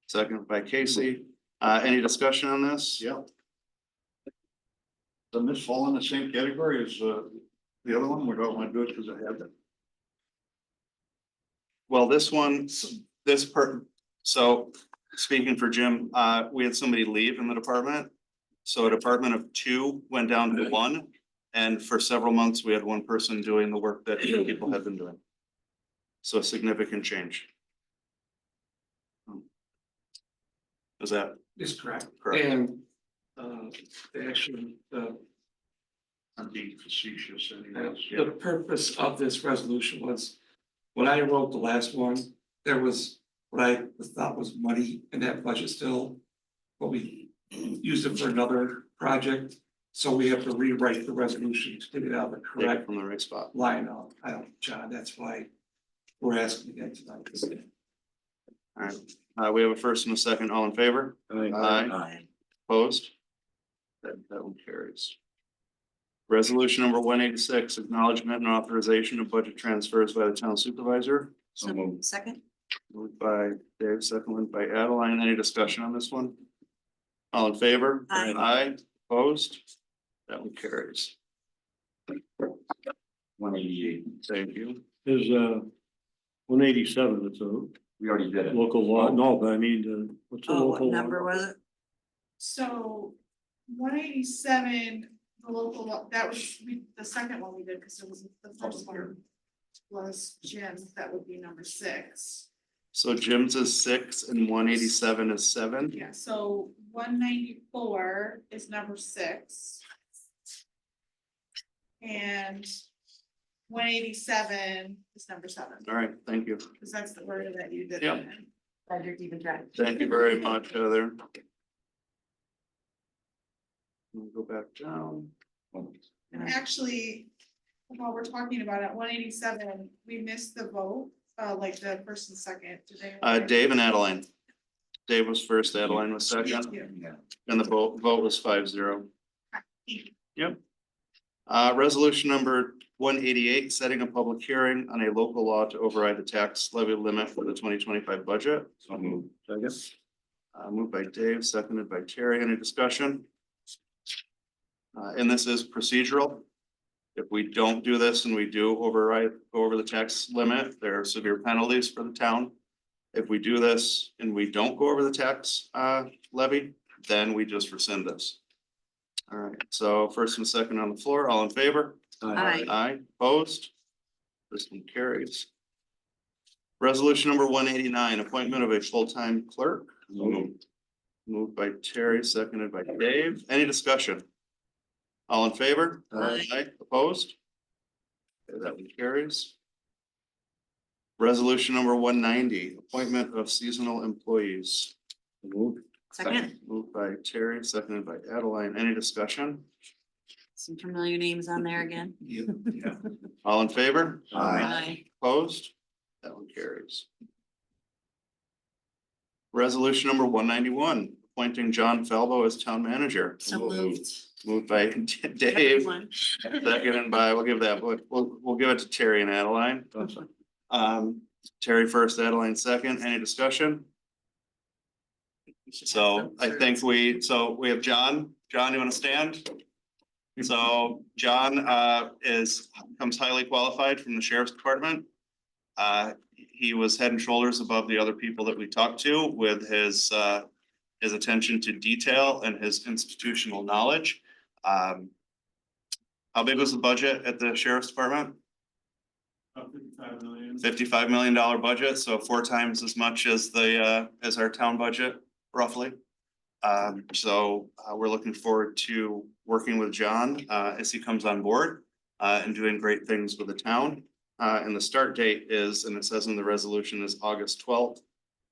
second by Casey. Any discussion on this? Yeah. Doesn't this fall in the same category as the other one? We don't want to do it because I have it. Well, this one, so speaking for Jim, we had somebody leave in the department. So a department of 2 went down to 1. And for several months, we had one person doing the work that people had been doing. So a significant change. Is that Is correct. correct? And, they actually, I'm being facetious the purpose of this resolution was, when I wrote the last one, there was what I thought was money in that budget still. But we used it for another project, so we have to rewrite the resolution to get it out of the Take it correct from the right spot. line of, I don't, John, that's why we're asking again tonight. All right, we have a first and a second. All in favor? Aye. Opposed? That one carries. Resolution number 186, acknowledgement and authorization of budget transfers by the town supervisor. so second, Moved by Dave, seconded by Adeline. Any discussion on this one? All in favor? Aye. Aye, opposed? That one carries. 188. Thank you. Is 187, it's a We already did it. local law, no, but I mean, what's the oh, what local law? number was it? So 187, the local, that was the second one we did, because it was the first one. plus Jim, that would be number 6. So Jim's is 6 and 187 is 7. Yeah, so 194 is number 6. And 187 is number 7, All right, thank you. because that's the order that you did. Yep. it in. Glad you're keeping track. Thank you very much, Heather. We'll go back down. And actually, while we're talking about it, 187, we missed the vote, like the first and second. Did they? Dave and Adeline. Dave was first, Adeline was second, Yeah. and the vote was 5-0. Yep. Resolution number 188, setting a public hearing on a local law to override the tax levy limit for the 2025 budget. So moved. Moved by Dave, seconded by Terry. Any discussion? And this is procedural. If we don't do this and we do go over the tax limit, there are severe penalties for the town. If we do this and we don't go over the tax levy, then we just rescind this. All right, so first and second on the floor, all in favor? Aye. Aye, opposed? This one carries. Resolution number 189, appointment of a full-time clerk. Moved by Terry, seconded by Dave. Any discussion? All in favor? Aye. Opposed? Okay, that one carries. Resolution number 190, appointment of seasonal employees. Second, Moved by Terry, seconded by Adeline. Any discussion? some familiar names on there again. All in favor? Aye. Opposed? That one carries. Resolution number 191, appointing John Falvo as town manager. So moved. Moved by Dave, Everyone. seconded by, we'll give it to Terry and Adeline. Terry first, Adeline second. Any discussion? So I think we have John. John, you want to stand? So John comes highly qualified from the sheriff's department. He was head and shoulders above the other people that we talked to with his attention to detail and his institutional knowledge. How big was the budget at the sheriff's department? $55 million. $55 million budget, so 4 times as much as as our town budget, roughly. We're looking forward to working with John as he comes on board and doing great things with the town. And the start date is, and it says in the resolution, is August 12th.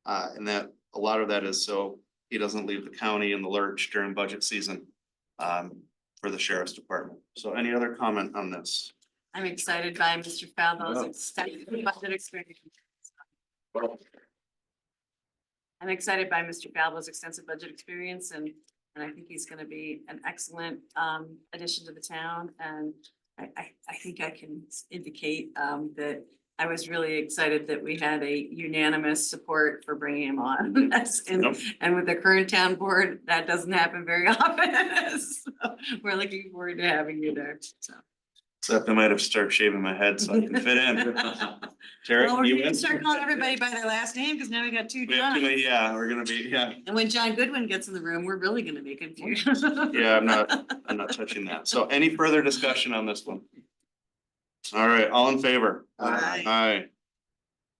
And that a lot of that is so he doesn't leave the county in the lurch during budget season for the sheriff's department. So any other comment on this? I'm excited by Mr. Falvo's extensive budget experience. I'm excited by Mr. Falvo's extensive budget experience and I think he's gonna be an excellent addition to the town. And I think I can indicate that I was really excited that we had a unanimous support for bringing him on. And with the current town board, that doesn't happen very often. So we're looking forward to having you there, so. Except I might have to start shaving my head so I can fit in. Terry, Well, we're you gonna in? start calling everybody by their last name, because now we got 2 We have Johns. to, yeah, we're gonna be, yeah. And when John Goodwin gets in the room, we're really gonna be confused. Yeah, I'm not touching that. So any further discussion on this one? All right, all in favor? Aye. Aye.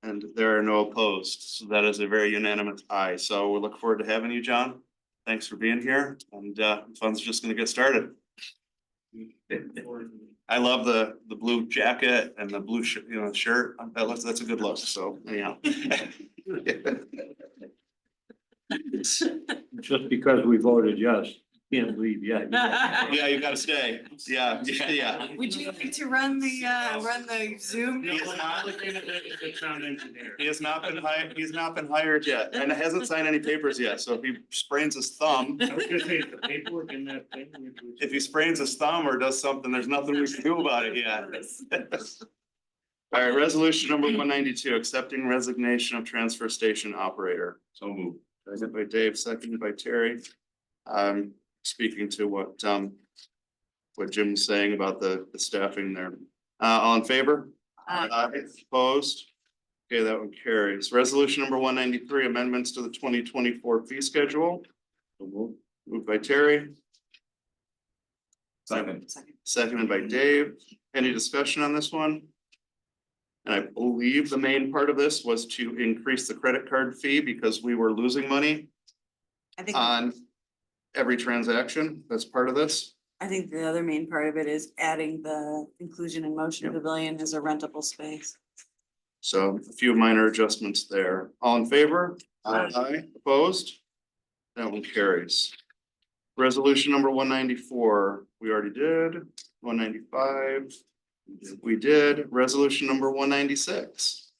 And there are no opposed, so that is a very unanimous aye. So we look forward to having you, John. Thanks for being here, and fun's just gonna get started. I love the blue jacket and the blue shirt. That's a good look, so anyhow. Just because we voted yes, can't leave yet. Yeah, you gotta stay. Yeah. Would you like to run the Zoom? He has not been hired, he's not been hired yet, and hasn't signed any papers yet, so if he sprains his thumb. I was gonna say, the paperwork in that thing. If he sprains his thumb or does something, there's nothing we can do about it yet. All right, resolution number 192, accepting resignation of transfer station operator. So moved. Seconded by Dave, seconded by Terry. Speaking to what Jim's saying about the staffing there. All in favor? Opposed? Okay, that one carries. Resolution number 193, amendments to the 2024 fee schedule. Moved by Terry, Second. seconded by Dave. Any discussion on this one? And I believe the main part of this was to increase the credit card fee because we were losing money I think, on every transaction. That's part of this. I think the other main part of it is adding the inclusion in motion Yep. pavilion as a rentable space. So a few minor adjustments there. All in favor? Aye. Opposed? That one carries. Resolution number 194, we already did. 195. We did. Resolution number 196.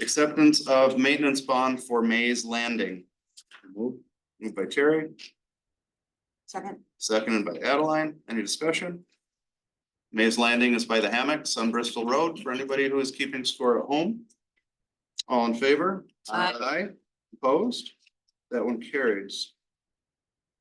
Acceptance of maintenance bond for Mays Landing. Moved by Terry, Second, seconded by Adeline. Any discussion? Mays Landing is by the hammocks on Bristol Road for anybody who is keeping score at home. All in favor? Aye. Opposed? That one carries.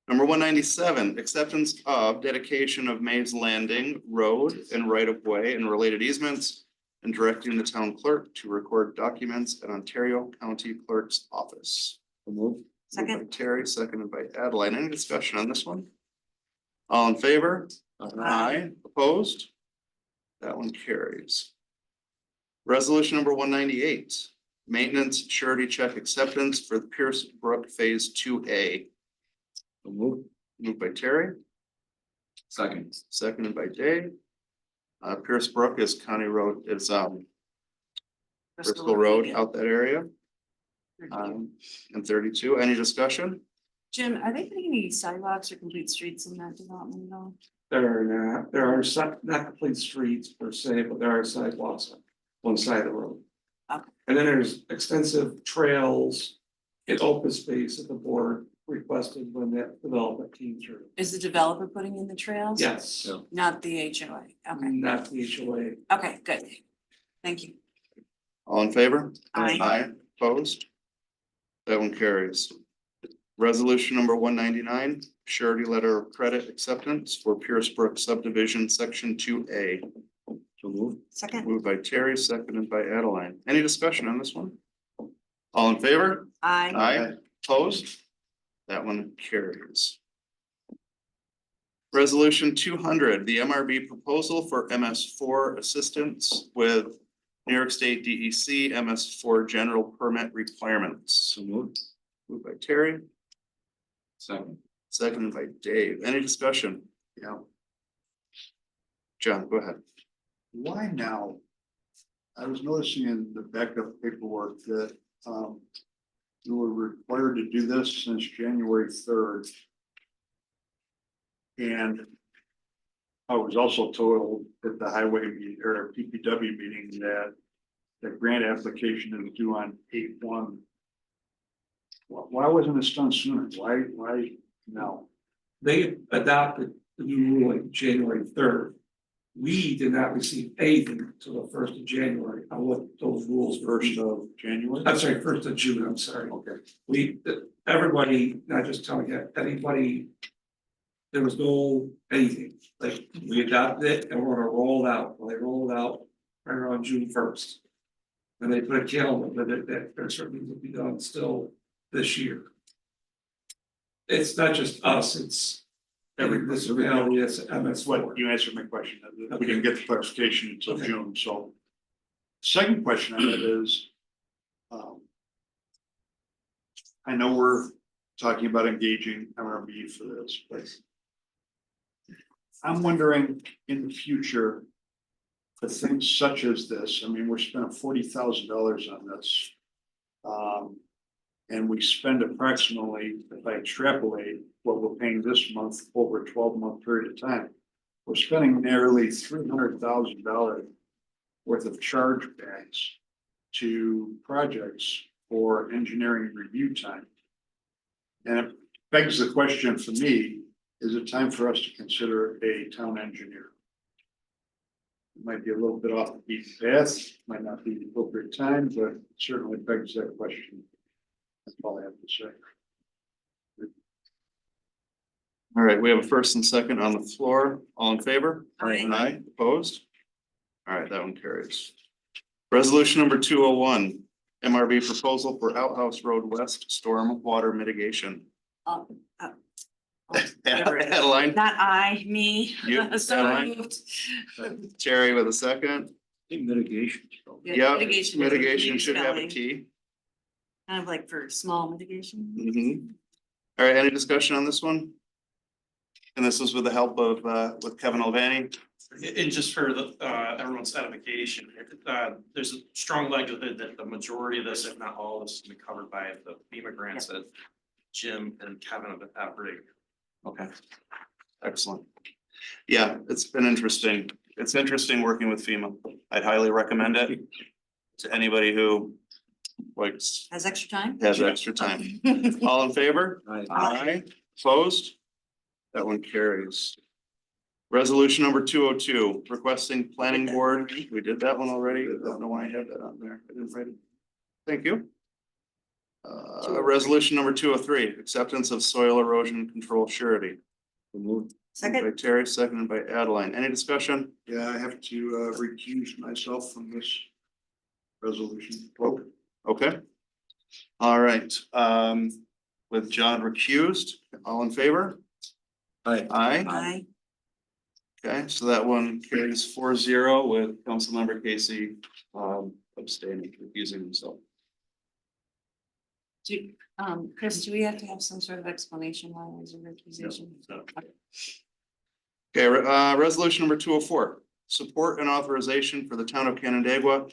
Number 197, acceptance of dedication of Mays Landing Road and right of way and related easements, and directing the town clerk to record documents at Ontario County Clerk's Office. Moved by second, Terry, seconded by Adeline. Any discussion on this one? All in favor? Aye. Opposed? That one carries. Resolution number 198, maintenance surety check acceptance for the Pierce Brook Phase 2A. Moved by Terry, Second. seconded by Dave. Pierce Brook is county road, it's Bristol Road out that area. And 32, any discussion? Jim, are they putting any sidewalks or complete streets in that development at all? There are not, there are not complete streets per se, but there are sidewalks on one side of the road. Okay. And then there's extensive trails and open space that the board requested when that development came through. Is the developer putting in the trails? Yes, Not the HOA, okay, not the HOA. okay, good, thank you. All in favor? Aye. Opposed? That one carries. Resolution number 199, surety letter of credit acceptance for Pierce Brook subdivision, section 2A. So moved. Second, Moved by Terry, seconded by Adeline. Any discussion on this one? All in favor? aye. Aye. Opposed? That one carries. Resolution 200, the MRB proposal for MS4 assistance with New York State DEC MS4 general permit requirements. So moved. Moved by Terry, Second. seconded by Dave. Any discussion? Yeah. John, go ahead. Why now? I was noticing in the backup paperwork that you were required to do this since January 3rd. And I was also told at the highway meeting or PPW meeting that the grant application is due on 8/1. Why wasn't this done sooner? Why now? They adopted the new ruling January 3rd. We did not receive anything until the 1st of January on what those rules were. 1st of January? I'm sorry, 1st of June, I'm sorry. Okay. Everybody, not just telling you, anybody. There was no anything, like, we adopted it and we're gonna roll it out, well, they rolled it out right around June 1st. And they put a calendar with it that there certainly will be done still this year. It's not just us, it's every municipality, it's MS. What, you answered my question. We didn't get the clarification until June, so. Second question on it is. I know we're talking about engaging MRB for this, but. I'm wondering in the future. For things such as this, I mean, we're spending $40,000 on this. And we spend approximately, if I extrapolate what we're paying this month over a 12-month period of time. We're spending nearly $300,000 worth of chargebacks to projects for engineering review time. And it begs the question for me, is it time for us to consider a town engineer? It might be a little bit off the beaten path, might not be the appropriate time, but it certainly begs that question. That's all I have to say. All right, we have a first and second on the floor. All in favor? Aye. Opposed? All right, that one carries. Resolution number 201, MRB proposal for Outhouse Road West storm water mitigation. Adeline, Not I, me. You, So Adeline? moved. Terry with a second, Mitigation. Yeah, Mitigation. mitigation should have a Spelling. T. Kind of like for small mitigation. Mhm. All right, any discussion on this one? And this is with the help of, with Kevin Olvani. And just for the, everyone's edification, there's a strong likelihood that the majority of this, if not all of this, is gonna be covered by the FEMA grants that Jim and Kevin have been operating. Okay. Excellent. Yeah, it's been interesting. It's interesting working with FEMA. I'd highly recommend it to anybody who likes, Has extra time? has extra time. All in favor? Aye. Opposed? That one carries. Resolution number 202, requesting planning board. We did that one already. I don't know why I have that on there. I didn't write it. Thank you. Resolution number 203, acceptance of soil erosion control surety. Moved Second. by Terry, seconded by Adeline. Any discussion? Yeah, I have to recuse myself from this resolution. Okay. All right, with John recused, all in favor? Aye. Aye. Aye. Okay, so that one carries 4-0 with Councilmember Casey abstaining, recusing himself. Chris, do we have to have some sort of explanation why there's a recusation? Okay, resolution number 204, support and authorization for the town of Canandaigua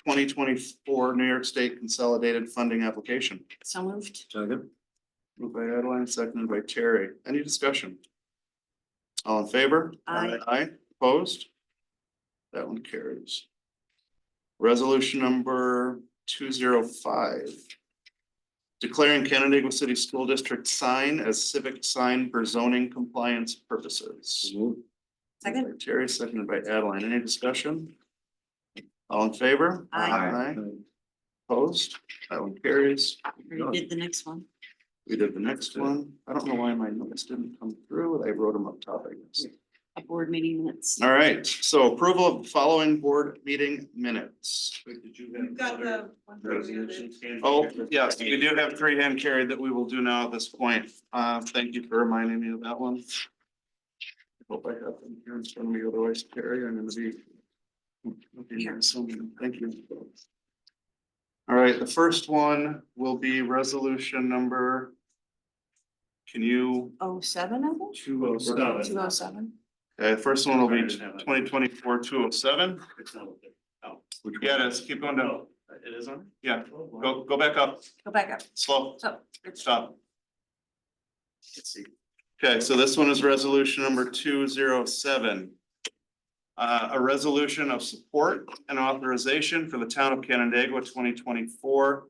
2024 New York State Consolidated Funding Application. So moved. Second. Moved by Adeline, seconded by Terry. Any discussion? All in favor? Aye. Aye, opposed? That one carries. Resolution number 205. Declaring Canandaigua City School District sign as civic sign for zoning compliance purposes. Second. Moved by Terry, seconded by Adeline. Any discussion? All in favor? Aye. Opposed? That one carries. We did the next one. We did the next one. I don't know why my notes didn't come through. I wrote them up top, I guess. A board meeting minutes. All right, so approval of the following board meeting minutes. We've got the. Oh, yes, we do have 3 hand carried that we will do now at this point. Thank you for reminding me of that one. I hope I have them here in front of me, otherwise Terry, I'm gonna be. Thank you. All right, the first one will be resolution number. Can you? 07, I think? 207. 207. Okay, the first one will be 2024-207. Yeah, it is. Keep going down. It is on? Yeah, go back up. Go back up. Slow. So. Stop. Okay, so this one is resolution number 207. A resolution of support and authorization for the town of Canandaigua 2024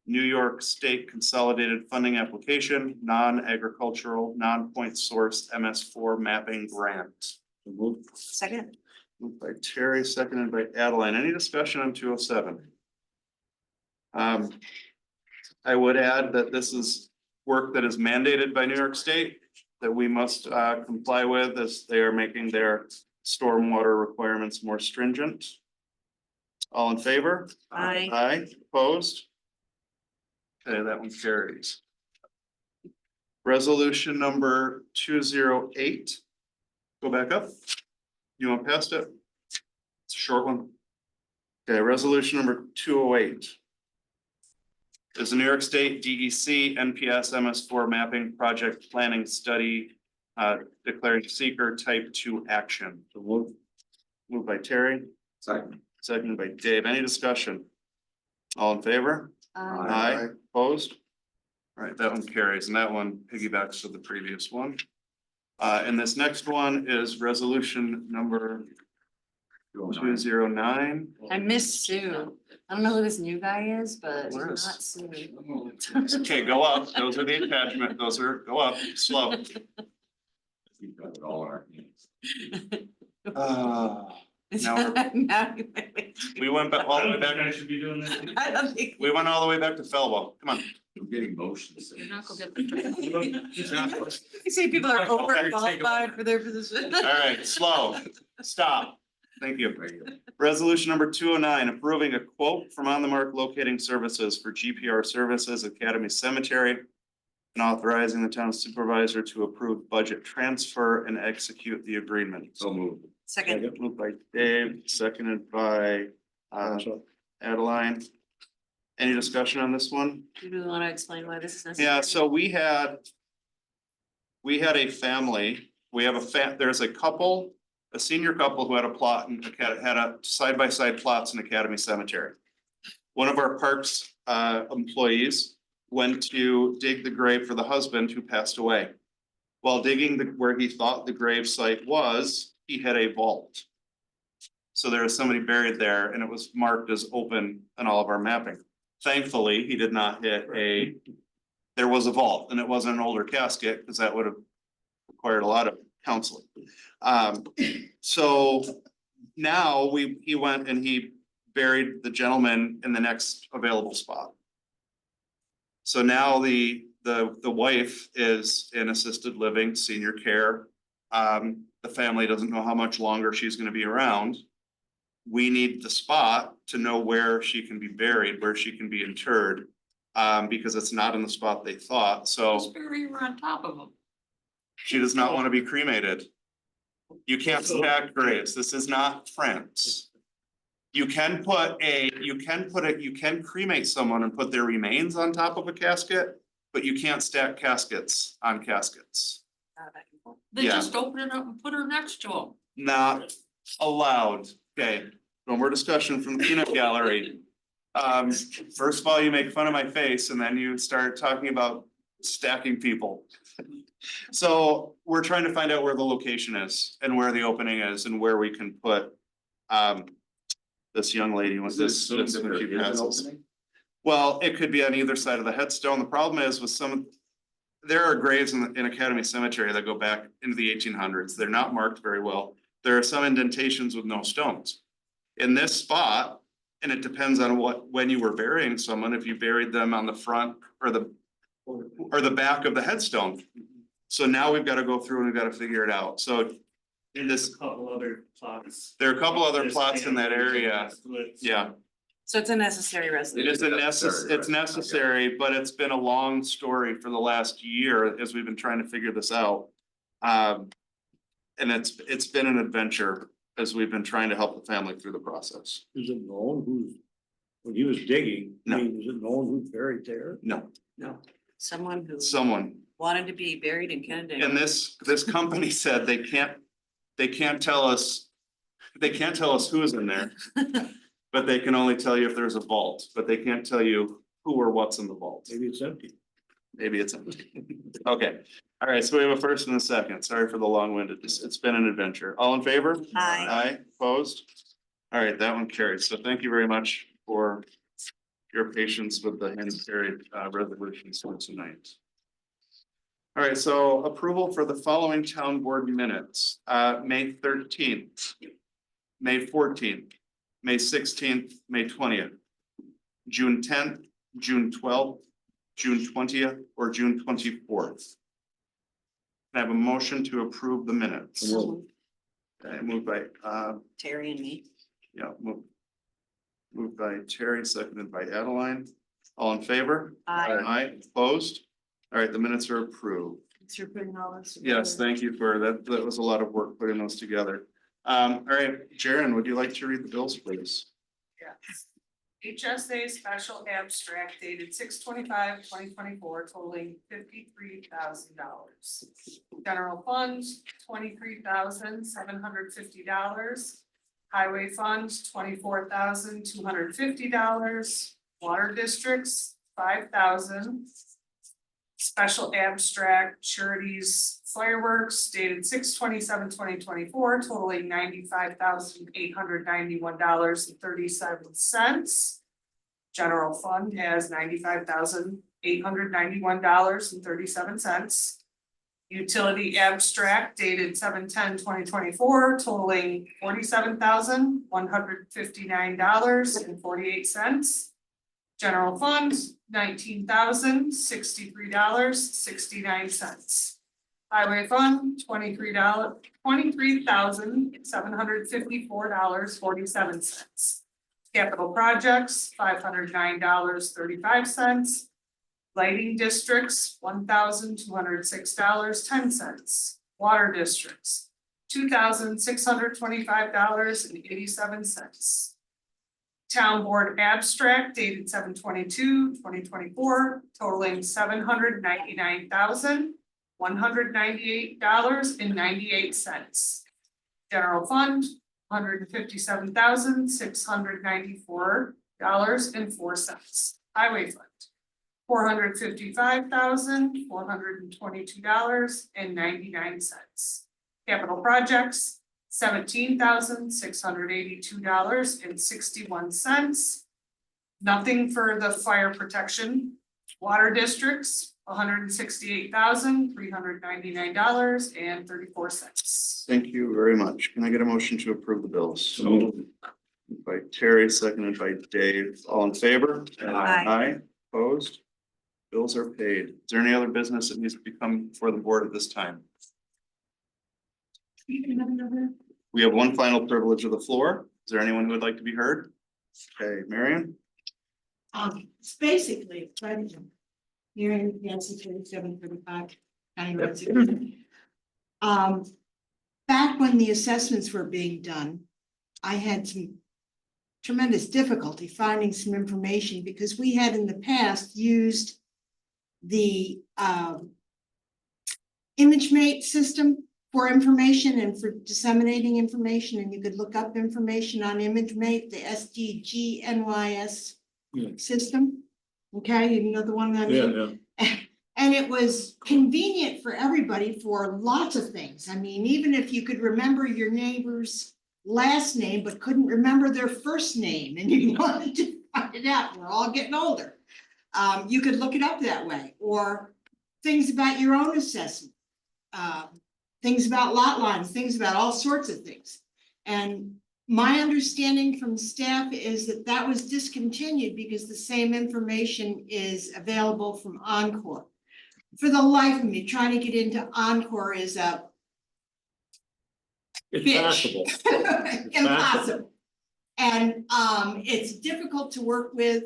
New York State Consolidated Funding Application, non-agricultural, non-point source MS4 mapping grant. Second. Moved by Terry, seconded by Adeline. Any discussion on 207? I would add that this is work that is mandated by New York State that we must comply with as they are making their stormwater requirements more stringent. All in favor? Aye. Aye, opposed? Okay, that one carries. Resolution number 208. Go back up. You want past it? It's a short one. Okay, resolution number 208. Is the New York State DEC NPS MS4 mapping project planning study declaring seeker type 2 action. So moved by Terry. Seconded by Dave. Any discussion? All in favor? Aye. Opposed? All right, that one carries, and that one piggybacks to the previous one. And this next one is resolution number 209. I miss Sue. I don't know who this new guy is, but Where not is- Sue. Okay, go up. Those are the attachment. Those are, go up, slow. We've got it all in our hands. Now we went back all the way back. I should be doing this. I don't think. We went all the way back to Felwell. Come on. I'm getting motions. You're not gonna get. You see people are overqualified for their position. All right, slow, stop. Thank you. Resolution number 209, approving a quote from On the Mark Locating Services for GPR Services Academy Cemetery and authorizing the town supervisor to approve budget transfer and execute the agreement. So moved. Second, Moved by Dave, seconded by Adeline. Any discussion on this one? do you want to explain why this is necessary? Yeah, so we had a family, we have there's a couple, a senior couple who had a plot and had a side-by-side plots in Academy Cemetery. One of our parks employees went to dig the grave for the husband who passed away. While digging where he thought the grave site was, he hit a vault. So there was somebody buried there and it was marked as open in all of our mapping. Thankfully, he did not hit there was a vault and it wasn't an older casket because that would have required a lot of counseling. So now he went and he buried the gentleman in the next available spot. So now the wife is in assisted living, senior care. The family doesn't know how much longer she's gonna be around. We need the spot to know where she can be buried, where she can be interred, because it's not in the spot they thought, so Just bury her on top of them. she does not want to be cremated. You can't stack graves, this is not France. You can cremate someone and put their remains on top of a casket, but you can't stack caskets on caskets. They Yeah. just open it up and put her next to them. Not allowed. Okay, no more discussion from the peanut gallery. First of all, you make fun of my face and then you start talking about stacking people. So we're trying to find out where the location is and where the opening is and where we can put this young lady with this. Assume that there when she is an passes. opening? Well, it could be on either side of the headstone. The problem is with there are graves in Academy Cemetery that go back into the 1800s. They're not marked very well. There are some indentations with no stones. In this spot, and it depends on when you were burying someone, if you buried them on the front or the back of the headstone. So now we've got to go through and we've got to figure it out. So There's a couple other plots. there are a couple other plots in that area. Yeah. So it's a necessary It resolution. is it's necessary, but it's been a long story for the last year as we've been trying to figure this out. And it's been an adventure as we've been trying to help the family through the process. Is it known who's, when he was digging, I No. mean, is it known who's buried there? No, Someone who someone. wanted to be buried in Canada. And this company said they can't tell us who's in there. But they can only tell you if there's a vault, but they can't tell you who or what's in the vault. Maybe it's empty. Maybe it's empty. Okay, all right, so we have a first and a second. Sorry for the long-windedness. It's been an adventure. All in favor? Aye. Aye, opposed? All right, that one carries. So thank you very much for your patience with the hand-carried resolutions for tonight. All right, so approval for the following town board minutes, May 13th, May 14th, May 16th, May 20th, June 10th, June 12th, June 20th, or June 24th. I have a motion to approve the minutes. So Okay, moved by, Terry and me. yeah, moved by Terry, seconded by Adeline. All in favor? Aye. Aye, opposed? All right, the minutes are approved. Thanks for putting all this. Yes, together. thank you for that. That was a lot of work putting those together. All right, Jaren, would you like to read the bills, please? Yes. HSA special abstract dated 6/25/2024 totaling $53,000. General fund, $23,750. Highway fund, $24,250. Water districts, $5,000. Special abstract charities fireworks dated 6/27/2024 totaling $95,891.37. General fund has $95,891.37. Utility abstract dated 7/10/2024 totaling $47,159.48. General fund, $19,063.69. Highway fund, $23,754.47. Capital projects, $509.35. Lighting districts, $1,206.10. Water districts, $2,625.87. Town board abstract dated 7/22/2024, totaling $799,198.98. General fund, $157,694.04. Highway fund, $455,422.99. Capital projects, $17,682.61. Nothing for the fire protection. Water districts, $168,399.34. Thank you very much. Can I get a motion to approve the bills? So By Terry, seconded by Dave. All in favor? Aye. Opposed? Bills are paid. Is there any other business that needs to become before the board at this time? We have one final privilege of the floor. Is there anyone who would like to be heard? Okay, Marion? It's basically, Miriam Nancy 2735, County Road 60. Back when the assessments were being done, I had some tremendous difficulty finding some information because we had in the past used the ImageMate system for information and for disseminating information, and you could look up information on ImageMate, the SDGNYS system. Okay, you know the one I mean? And it was convenient for everybody for lots of things. I mean, even if you could remember your neighbor's last name, but couldn't remember their first name and you wanted to find it out, we're all getting older. You could look it up that way, or things about your own assessment. Things about lot lines, things about all sorts of things. And my understanding from staff is that that was discontinued because the same information is available from Encore. For the life of me, trying to get into Encore is a it's possible. impossible. And it's difficult to work with.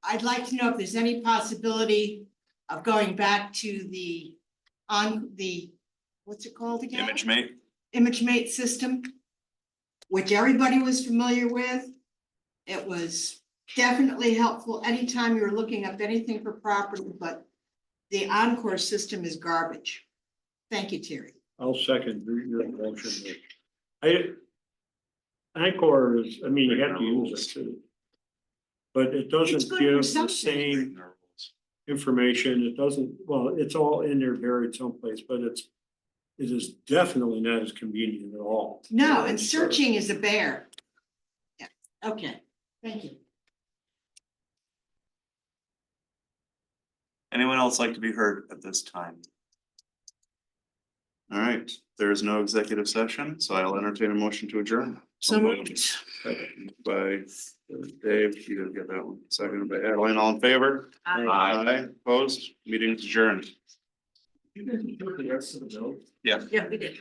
I'd like to know if there's any possibility of going back to the what's it called again? ImageMate. ImageMate system, which everybody was familiar with. It was definitely helpful anytime you were looking up anything for property, but the Encore system is garbage. Thank you, Terry. I'll second your motion. Encore is, I mean, you have to use it too. But it It's doesn't good for give the something. same information. It doesn't, well, it's all in there buried someplace, but it is definitely not as convenient at all. No, and searching is a bear. Yeah, okay, thank you. Anyone else like to be heard at this time? All right, there is no executive session, so I'll entertain a motion to adjourn. So moved. Second by Dave, you didn't get that one. Seconded by Adeline, all in favor? Aye. Opposed, meeting's adjourned. You didn't put the rest of the bill? Yeah. Yeah, we did.